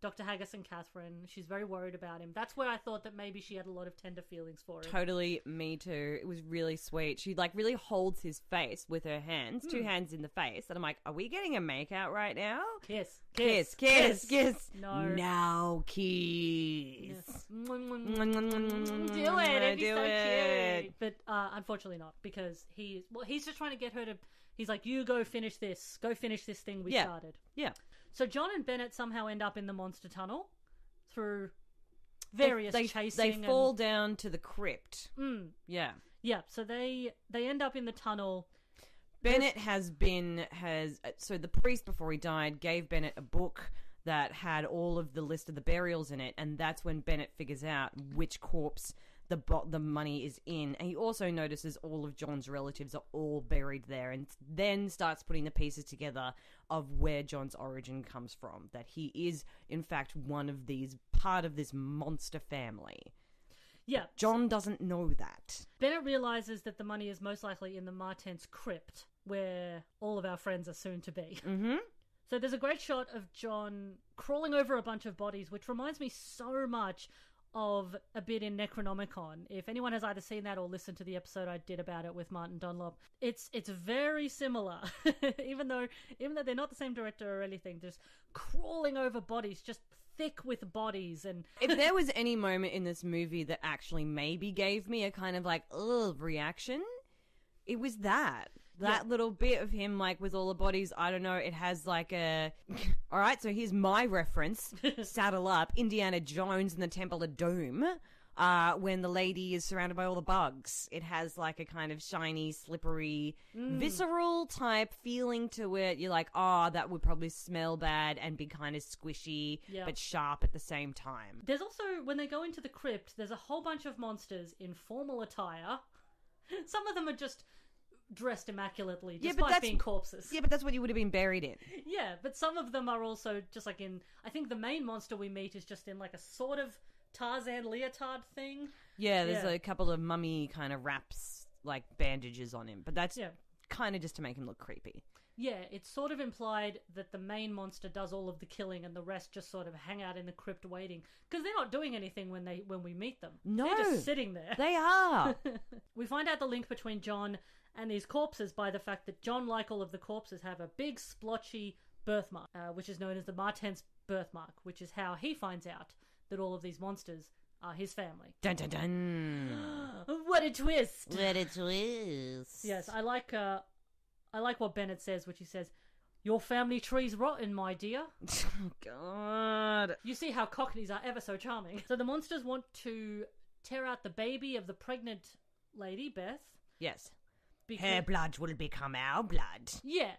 Dr. Haggis and Catherine. She's very worried about him. That's where I thought that maybe she had a lot of tender feelings for him. Totally, me too. It was really sweet. She like really holds his face with her hands, 2 hands in the face. And I'm like, are we getting a makeout right now? Kiss. No. Now kiss. Yes. Do it. It'd be so cute. But unfortunately not because he's just trying to get her to... He's like, you go finish this. Go finish this thing we started. Yeah. So John and Bennett somehow end up in the monster tunnel through various chasing. They fall down to the crypt. Yeah. Yeah, so they end up in the tunnel. Bennett so the priest before he died gave Bennett a book that had all of the list of the burials in it, and that's when Bennett figures out which corpse the money is in. And he also notices all of John's relatives are all buried there, and then starts putting the pieces together of where John's origin comes from, that he is in fact part of this monster family. Yeah. John doesn't know that. Bennett realizes that the money is most likely in the Martens crypt, where all of our friends are soon to be. Mm-hmm. So there's a great shot of John crawling over a bunch of bodies, which reminds me so much of a bit in Necronomicon. If anyone has either seen that or listened to the episode I did about it with Martin Dunlop, it's very similar. even though they're not the same director or anything, just crawling over bodies, just thick with bodies. And if there was any moment in this movie that actually maybe gave me a kind of like ugh reaction, it was that little bit of him like with all the bodies. I don't know, it has like a all right, so here's my reference. Saddle up, Indiana Jones and the Temple of Doom, when the lady is surrounded by all the bugs. It has like a kind of shiny, slippery, visceral type feeling to it. You're like, oh, that would probably smell bad and be kind of squishy, but sharp at the same time. There's also, when they go into the crypt, there's a whole bunch of monsters in formal attire. Some of them are just dressed immaculately, despite being corpses. Yeah, but that's what you would have been buried in. Yeah, but some of them are also just like in... I think the main monster we meet is just in like a sort of Tarzan leotard thing. Yeah, there's a couple of mummy kind of wraps, like bandages on him, but that's kind of just to make him look creepy. Yeah, it's sort of implied that the main monster does all of the killing and the rest just sort of hang out in the crypt waiting. Because they're not doing anything when we meet them. No. They're just sitting there. They are. We find out the link between John and these corpses by the fact that John, like all of the corpses, have a big splotchy birthmark, which is known as the Martens birthmark, which is how he finds out that all of these monsters are his family. Dun dun dun. What a twist. What a twist. Yes, I like what Bennett says, which he says, "Your family tree's rotten, my dear." Oh, God. You see how Cockneys are ever so charming. So the monsters want to tear out the baby of the pregnant lady, Beth. Yes. Her blood will become our blood. Yeah.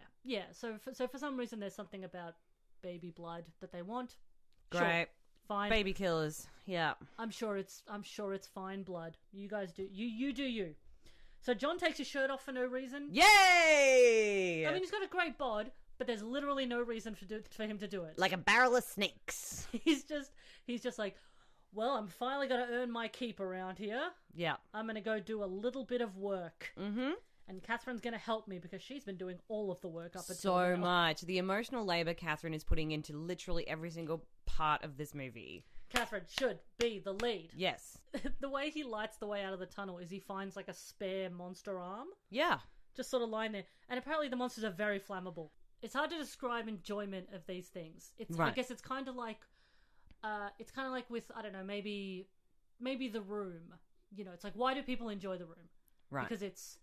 So for some reason there's something about baby blood that they want. Great. Sure. fine. Baby killers. Yeah. I'm sure it's fine blood. You guys do you do you. So John takes his shirt off for no reason. Yay! I mean, he's got a great bod, but there's literally no reason for him to do it. Like a barrel of snakes. He's just like, well, I'm finally going to earn my keep around here. Yeah. I'm going to go do a little bit of work. Mm-hmm. And Catherine's going to help me because she's been doing all of the work up until so now. much. The emotional labor Catherine is putting into literally every single part of this movie. Catherine should be the lead. Yes. The way he lights the way out of the tunnel is he finds like a spare monster arm. Yeah. Just sort of lying there. And apparently the monsters are very flammable. It's hard to describe enjoyment of these things. Right. I guess it's kind of like with, I don't know, maybe The Room. You know, it's like, why do people enjoy The Room? Right. Because it's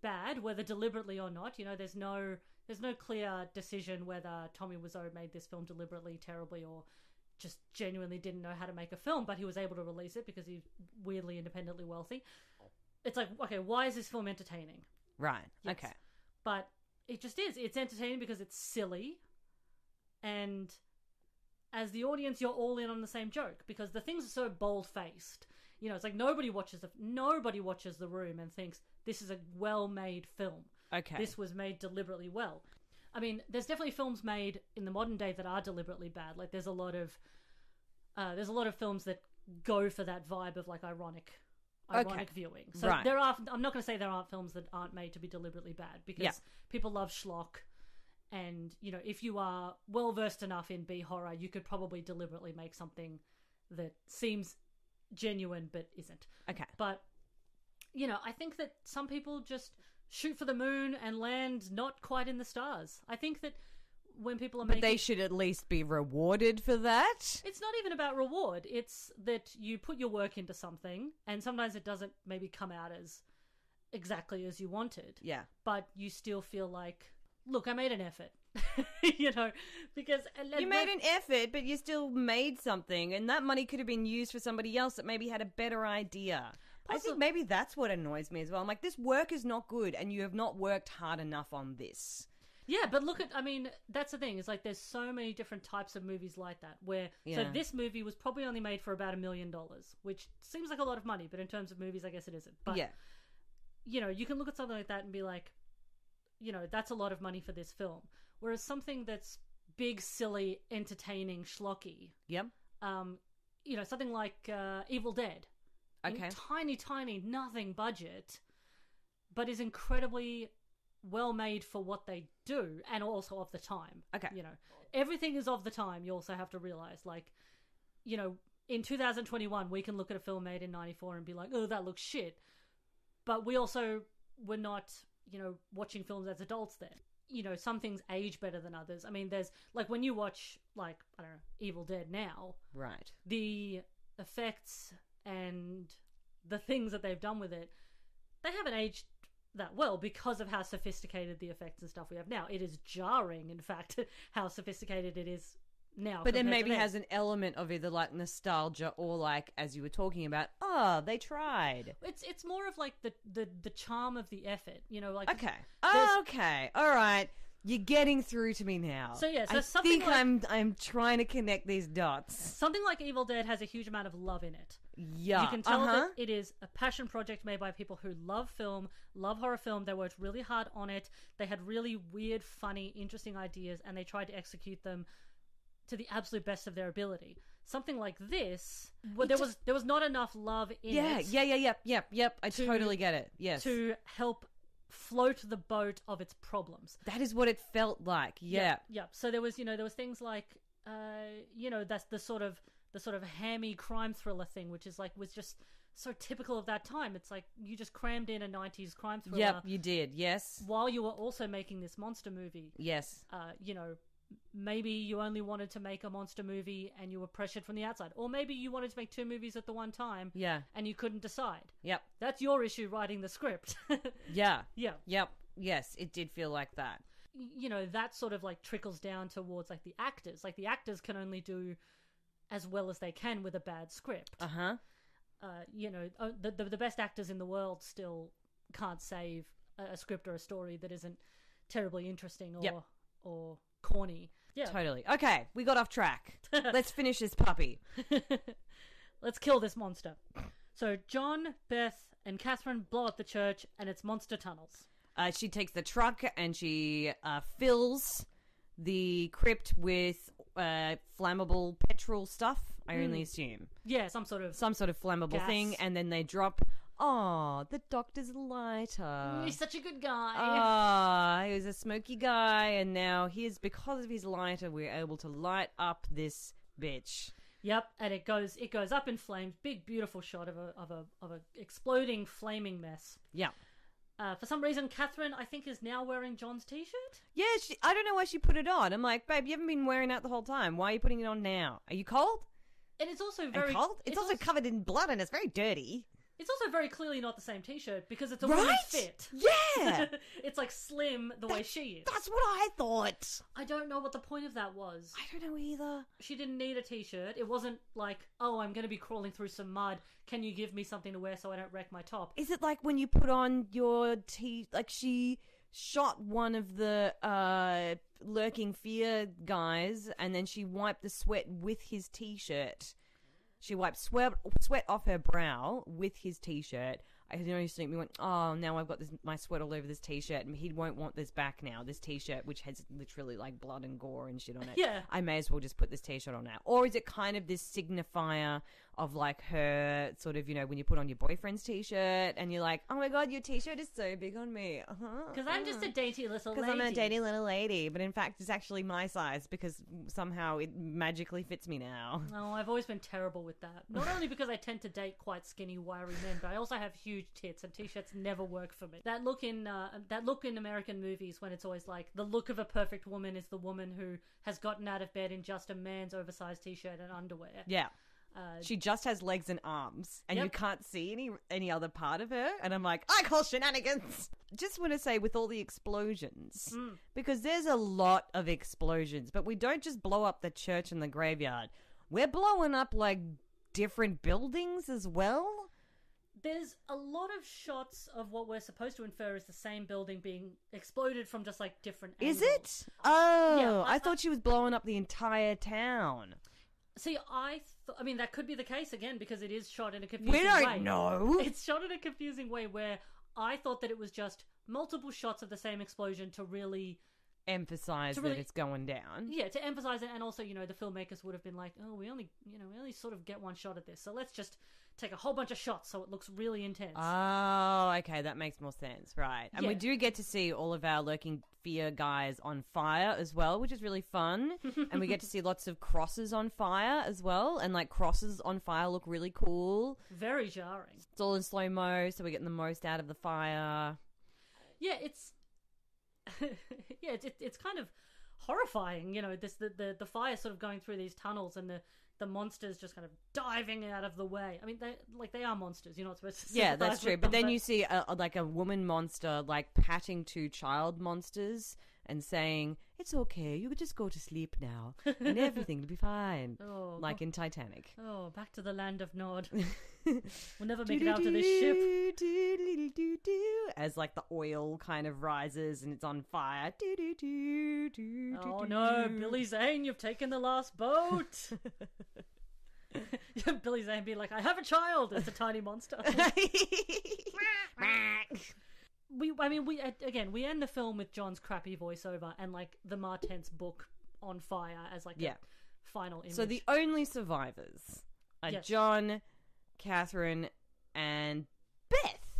bad, whether deliberately or not. You know, there's no clear decision whether Tommy Wiseau made this film deliberately, terribly, or just genuinely didn't know how to make a film, but he was able to release it because he's weirdly independently wealthy. It's like, okay, why is this film entertaining? Right. Yes. Okay. But it just is. It's entertaining because it's silly, and as the audience, you're all in on the same joke because the things are so bold-faced. You know, it's like nobody watches The Room and thinks this is a well-made film. Okay. This was made deliberately well. I mean, there's definitely films made in the modern day that are deliberately bad. Like there's a lot of films that go for that vibe of like ironic viewing. So right. I'm not going to say there aren't films that aren't made to be deliberately bad because people love schlock. And, you know, if you are well-versed enough in B-horror, you could probably deliberately make something that seems genuine but isn't. Okay. But, you know, I think that some people just shoot for the moon and land not quite in the stars. I think that when people are But they should at least be rewarded for that. It's not even about reward. It's that you put your work into something, and sometimes it doesn't maybe come out as exactly as you wanted. Yeah. But you still feel like, look, I made an effort. You know, because you made an effort, but you still made something, and that money could have been used for somebody else that maybe had a better idea. I think maybe that's what annoys me as well. I'm like, this work is not good, and you have not worked hard enough on this. Yeah, but that's the thing. It's like there's so many different types of movies like that where, so this movie was probably only made for about $1 million, which seems like a lot of money, but in terms of movies, I guess it isn't. But, you know, you can look at something like that and be like, you know, that's a lot of money for this film. Whereas something that's big, silly, entertaining, schlocky. Yep. You know, something like Evil Dead. Okay. Tiny, nothing budget, but is incredibly well made for what they do and also of the time. Okay. You know, everything is of the time. You also have to realize, like, you know, in 2021, we can look at a film made in 94 and be like, oh, that looks shit. But we also were not, you know, watching films as adults then. You know, some things age better than others. I mean, there's, like, when you watch, like, I don't know, Evil Dead now. Right. The effects and the things that they've done with it, they haven't aged that well because of how sophisticated the effects and stuff we have now. It is jarring, in fact, how sophisticated it is now. But then maybe has an element of either like nostalgia or like, as you were talking about, oh, they tried. It's more of like the charm of the effort, you know, like okay, all right. You're getting through to me now. So yeah, so I something think like, I'm trying to connect these dots. Something like Evil Dead has a huge amount of love in it. Yeah, you can tell that it is a passion project made by people who love film, love horror film. They worked really hard on it. They had really weird, funny, interesting ideas, and they tried to execute them to the absolute best of their ability. Something like this, well, there was not enough love in it. Yep. I totally get it. Yes, to help float the boat of its problems. That is what it felt like. Yeah. So there was things like, that's the sort of hammy crime thriller thing, which is like, was just so typical of that time. It's like you just crammed in a 90s crime thriller. Yep, you did. Yes. While you were also making this monster movie. Yes. Maybe you only wanted to make a monster movie and you were pressured from the outside. Or maybe you wanted to make two movies at the one time. Yeah. And you couldn't decide. Yep. That's your issue writing the script. Yeah. Yeah. Yep. Yes, it did feel like that. You know, that sort of like trickles down towards like the actors. Like the actors can only do as well as they can with a bad script. Uh-huh. The best actors in the world still can't save a script or a story that isn't terribly interesting or corny. Yeah. Totally. Okay, we got off track. Let's finish this puppy. Let's kill this monster. So John, Beth, and Catherine blow up the church and its monster tunnels. She takes the truck and she fills the crypt with flammable petrol stuff, I only assume. Yeah, some sort of flammable gas thing, and then they drop... Oh, the doctor's lighter. He's such a good guy. He was a smoky guy, and now because of his lighter, we're able to light up this bitch. Yep, and it goes up in flames. Big, beautiful shot of a exploding, flaming mess. Yeah. For some reason, Catherine, I think, is now wearing John's t-shirt. Yeah, I don't know why she put it on. I'm like, babe, you haven't been wearing that the whole time. Why are you putting it on now? Are you cold? And it's also very cold. It's also covered in blood, and it's very dirty. It's also very clearly not the same t-shirt because it's a woman's fit. Yeah! It's like slim the way she is. That's what I thought. I don't know what the point of that was. I don't know either. She didn't need a t-shirt. It wasn't like, oh, I'm going to be crawling through some mud. Can you give me something to wear so I don't wreck my top? Is it like when you put on your like she shot one of the lurking fear guys and then she wiped the sweat with his t-shirt. She wiped sweat off her brow with his t-shirt. I noticed we went, oh, now I've got my sweat all over this t-shirt, and he won't want this back now. This t-shirt, which has literally like blood and gore and shit on it. Yeah. I may as well just put this t-shirt on now. Or is it kind of this signifier of like her sort of, when you put on your boyfriend's t-shirt and you're like, oh my God, your t-shirt is so big on me. Because I'm just a dainty little lady. Because I'm a dainty little lady. But in fact, it's actually my size because somehow it magically fits me now. Oh, I've always been terrible with that. Not only because I tend to date quite skinny, wiry men, but I also have huge tits and t-shirts never work for me. That look in American movies when it's always like the look of a perfect woman is the woman who has gotten out of bed in just a man's oversized t-shirt and underwear. Yeah. She just has legs and arms, and you can't see any other part of her. And I'm like, I call shenanigans. Just want to say, with all the explosions, because there's a lot of explosions, but we don't just blow up the church and the graveyard. We're blowing up like different buildings as well. There's a lot of shots of what we're supposed to infer is the same building being exploded from just like different angles. Is it? Oh, yeah, I thought she was blowing up the entire town. See, I mean, that could be the case again because it is shot in a confusing way. We don't know. It's shot in a confusing way where I thought that it was just multiple shots of the same explosion to really emphasize that it's going down. Yeah, to emphasize it, and also, the filmmakers would have been like, oh, we only sort of get one shot at this, so let's just take a whole bunch of shots so it looks really intense. Oh, okay, that makes more sense, right? And we do get to see all of our lurking fear guys on fire as well, which is really fun. And we get to see lots of crosses on fire as well, and like crosses on fire look really cool. Very jarring. It's all in slow-mo, so we're getting the most out of the fire. Yeah, it's it's kind of horrifying, the fire sort of going through these tunnels and the monsters just kind of diving out of the way. I mean, they are monsters. You're not supposed to. Yeah, that's true. But then you see a woman monster like patting two child monsters and saying, "It's okay. You could just go to sleep now, and everything will be fine." Oh, like in Titanic. Oh, back to the land of Nod. We'll never make it out to this ship. As like the oil kind of rises and it's on fire. Oh no, Billy Zane, you've taken the last boat. Billy Zane be like, I have a child. It's a tiny monster. We end the film with John's crappy voiceover and like the Martense book on fire as like a final image. So the only survivors are John, Catherine, and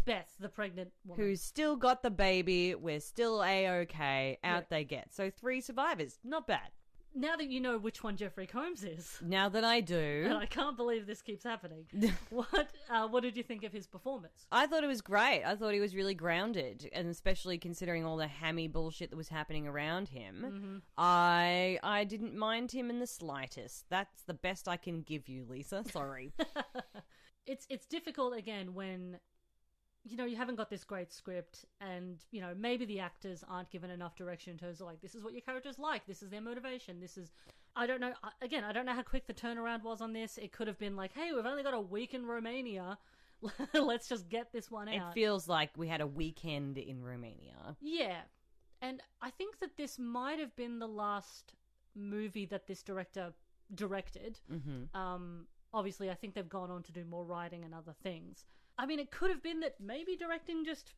Beth, the pregnant woman. Who's still got the baby. We're still A-okay. Out they get. So 3 survivors. Not bad. Now that you know which one Jeffrey Combs is. Now that I do. And I can't believe this keeps happening. What did you think of his performance? I thought it was great. I thought he was really grounded. And especially considering all the hammy bullshit that was happening around him. Mm-hmm. I didn't mind him in the slightest. That's the best I can give you, Lisa. Sorry. It's difficult again when you haven't got this great script and, maybe the actors aren't given enough direction in terms of like, this is what your character's like, this is their motivation, I don't know, again, I don't know how quick the turnaround was on this. It could have been like, hey, we've only got a week in Romania, let's just get this one out. It feels like we had a weekend in Romania. Yeah. And I think that this might have been the last movie that this director directed. Obviously, I think they've gone on to do more writing and other things. I mean, it could have been that maybe directing just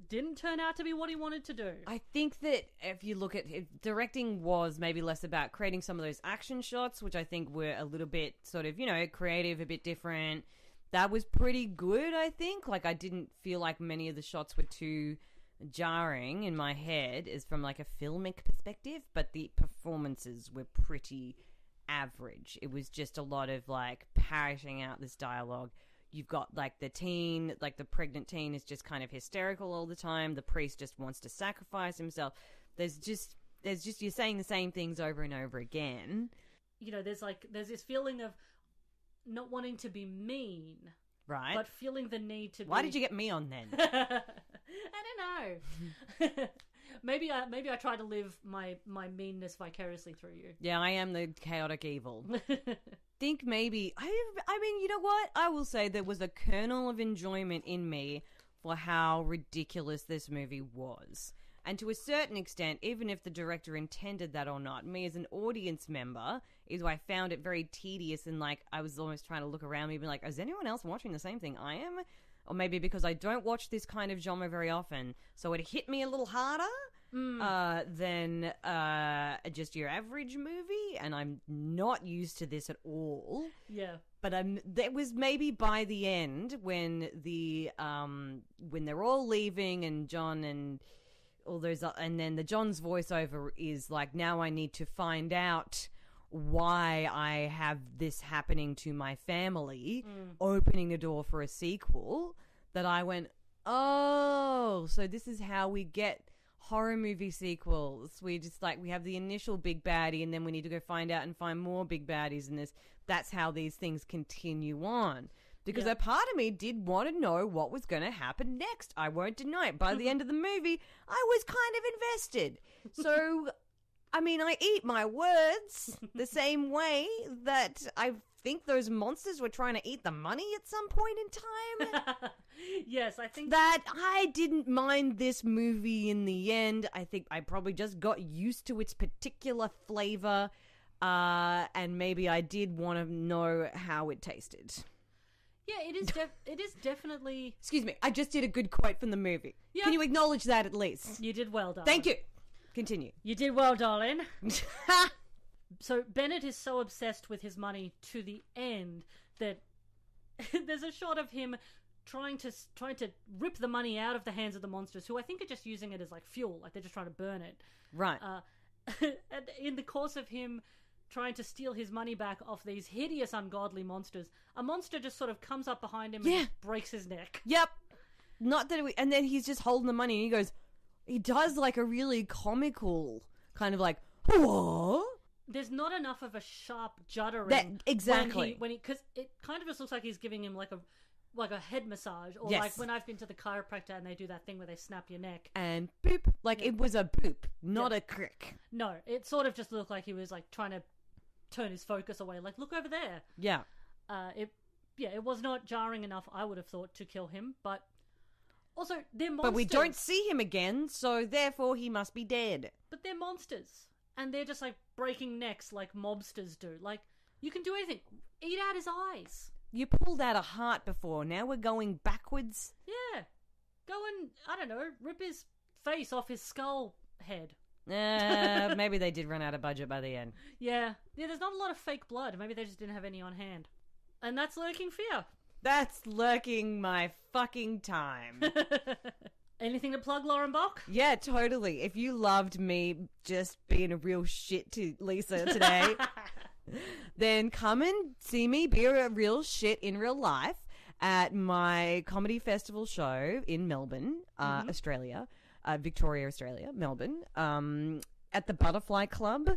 didn't turn out to be what he wanted to do. I think that if you look at it, directing was maybe less about creating some of those action shots, which I think were a little bit sort of, creative, a bit different. That was pretty good, I think. Like, I didn't feel like many of the shots were too jarring in my head as from like a filmic perspective, but the performances were pretty average. It was just a lot of like parroting out this dialogue. You've got like the teen, like the pregnant teen is just kind of hysterical all the time. The priest just wants to sacrifice himself. There's just you're saying the same things over and over again. There's this feeling of not wanting to be mean, right? But feeling the need to. Why did you get me on then? I don't know. Maybe I try to live my meanness vicariously through you. Yeah, I am the chaotic evil. Think maybe I mean, you know what? I will say there was a kernel of enjoyment in me for how ridiculous this movie was. And to a certain extent, even if the director intended that or not, me as an audience member, I found it very tedious and like I was almost trying to look around me and be like, is anyone else watching the same thing I am? Or maybe because I don't watch this kind of genre very often, so it hit me a little harder than just your average movie, and I'm not used to this at all. Yeah. But that was maybe by the end when when they're all leaving and John and all those, and then John's voiceover is like, now I need to find out why I have this happening to my family, opening the door for a sequel, that I went, oh, so this is how we get horror movie sequels. We just we have the initial big baddie and then we need to go find out and find more big baddies in this. That's how these things continue on. Because a part of me did want to know what was going to happen next. I won't deny it. By the end of the movie, I was kind of invested. So, I mean, I eat my words the same way that I think those monsters were trying to eat the money at some point in time. Yes, I think that I didn't mind this movie in the end. I think I probably just got used to its particular flavor, and maybe I did want to know how it tasted. Yeah, it is definitely... Excuse me, I just did a good quote from the movie. Yeah. Can you acknowledge that at least? You did well, darling. Thank you. Continue. You did well, darling. So Bennett is so obsessed with his money to the end that there's a shot of him trying to rip the money out of the hands of the monsters, who I think are just using it as like fuel, like they're just trying to burn it. Right. And in the course of him trying to steal his money back off these hideous, ungodly monsters, a monster just sort of comes up behind him and breaks his neck. Yep. Not that and then he's just holding the money and he does like a really comical kind of like, what? There's not enough of a sharp juddering. Exactly. Because it kind of just looks like he's giving him like a head massage, or like when I've been to the chiropractor and they do that thing where they snap your neck. And boop. It was a boop, not a crick. No, it sort of just looked like he was like trying to turn his focus away, like, look over there. Yeah. It was not jarring enough, I would have thought, to kill him, but also they're monsters. But we don't see him again, so therefore he must be dead. But they're monsters, and they're just like breaking necks like mobsters do. Like, you can do anything. Eat out his eyes. You pulled out a heart before, now we're going backwards? Yeah. Go and, I don't know, rip his face off his skull head. Maybe they did run out of budget by the end. Yeah, there's not a lot of fake blood. Maybe they just didn't have any on hand. And that's lurking fear. That's lurking my fucking time. Anything to plug, Lauren Bok? Yeah, totally. If you loved me just being a real shit to Lisa today, then come and see me be a real shit in real life at my comedy festival show in Melbourne, Australia. Victoria, Australia, Melbourne, at the Butterfly Club.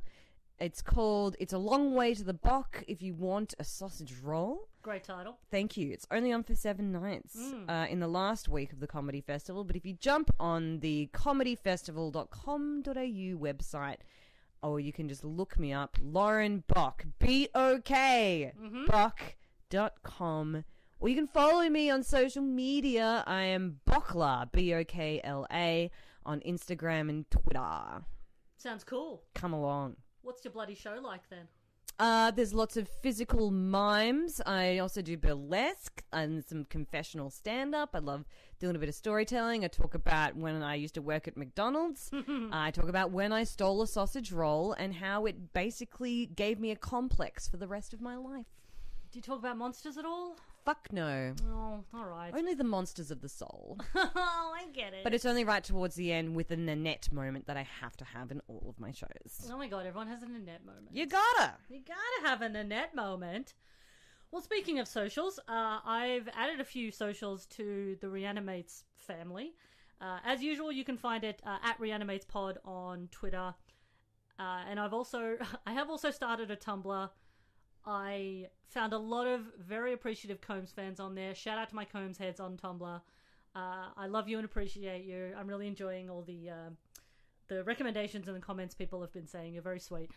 It's called It's a Long Way to the Bok If You Want a Sausage Roll. Great title. Thank you. It's only on for 7 nights in the last week of the comedy festival. But if you jump on the comedyfestival.com.au website, or you can just look me up, Lauren Bok, B-O-K, Bok.com. Or you can follow me on social media. I am Bokla, Bokla, on Instagram and Twitter. Sounds cool. Come along. What's your bloody show like then? There's lots of physical mimes. I also do burlesque and some confessional stand-up. I love doing a bit of storytelling. I talk about when I used to work at McDonald's. I talk about when I stole a sausage roll and how it basically gave me a complex for the rest of my life. Do you talk about monsters at all? Fuck no. Oh, all right. Only the monsters of the soul. Oh, I get it. But it's only right towards the end with a Nanette moment that I have to have in all of my shows. Oh my god, everyone has a Nanette moment. You gotta have a Nanette moment. Well, speaking of socials, I've added a few socials to the Re-AniMates family. As usual, you can find it at Re-AniMates Pod on Twitter. And I have also started a Tumblr. I found a lot of very appreciative Combs fans on there. Shout out to my Combs heads on Tumblr. I love you and appreciate you. I'm really enjoying all the recommendations and the comments people have been saying. You're very sweet.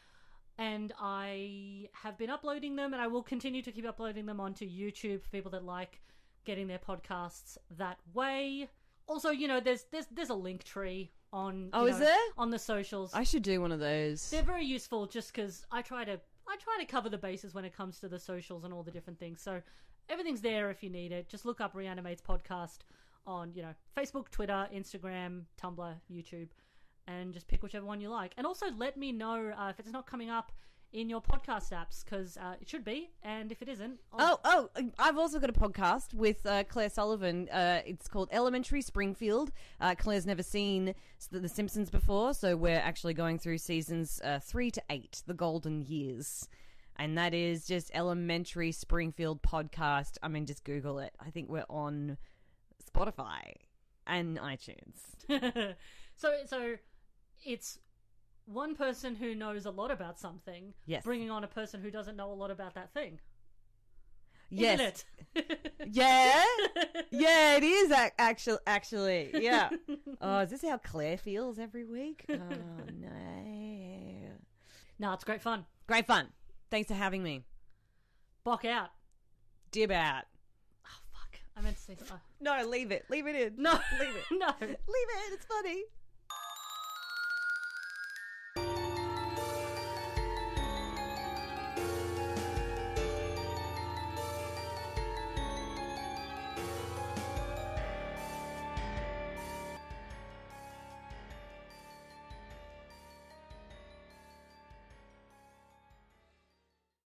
And I have been uploading them, and I will continue to keep uploading them onto YouTube for people that like getting their podcasts that way. Also, there's a link tree on is there? On the socials. I should do one of those. They're very useful just because I try to cover the bases when it comes to the socials and all the different things. So everything's there if you need it. Just look up Re-AniMates Podcast on, Facebook, Twitter, Instagram, Tumblr, YouTube, and just pick whichever one you like. And also let me know if it's not coming up in your podcast apps, because it should be. And if it isn't... I've also got a podcast with Claire Sullivan. It's called Elementary Springfield. Claire's never seen The Simpsons before, so we're actually going through seasons 3 to 8, the golden years. And that is just Elementary Springfield podcast. I mean, just Google it. I think we're on Spotify and iTunes. So it's one person who knows a lot about something, yes, bringing on a person who doesn't know a lot about that thing. Yes. Isn't it? Yeah. Yeah, it is actually. Yeah. Oh, is this how Claire feels every week? Oh, no. No, it's great fun. Great fun. Thanks for having me. Bok out. Dib out. Oh, fuck. I meant to say... No, leave it. Leave it in. No. Leave it. No. Leave it. It's funny.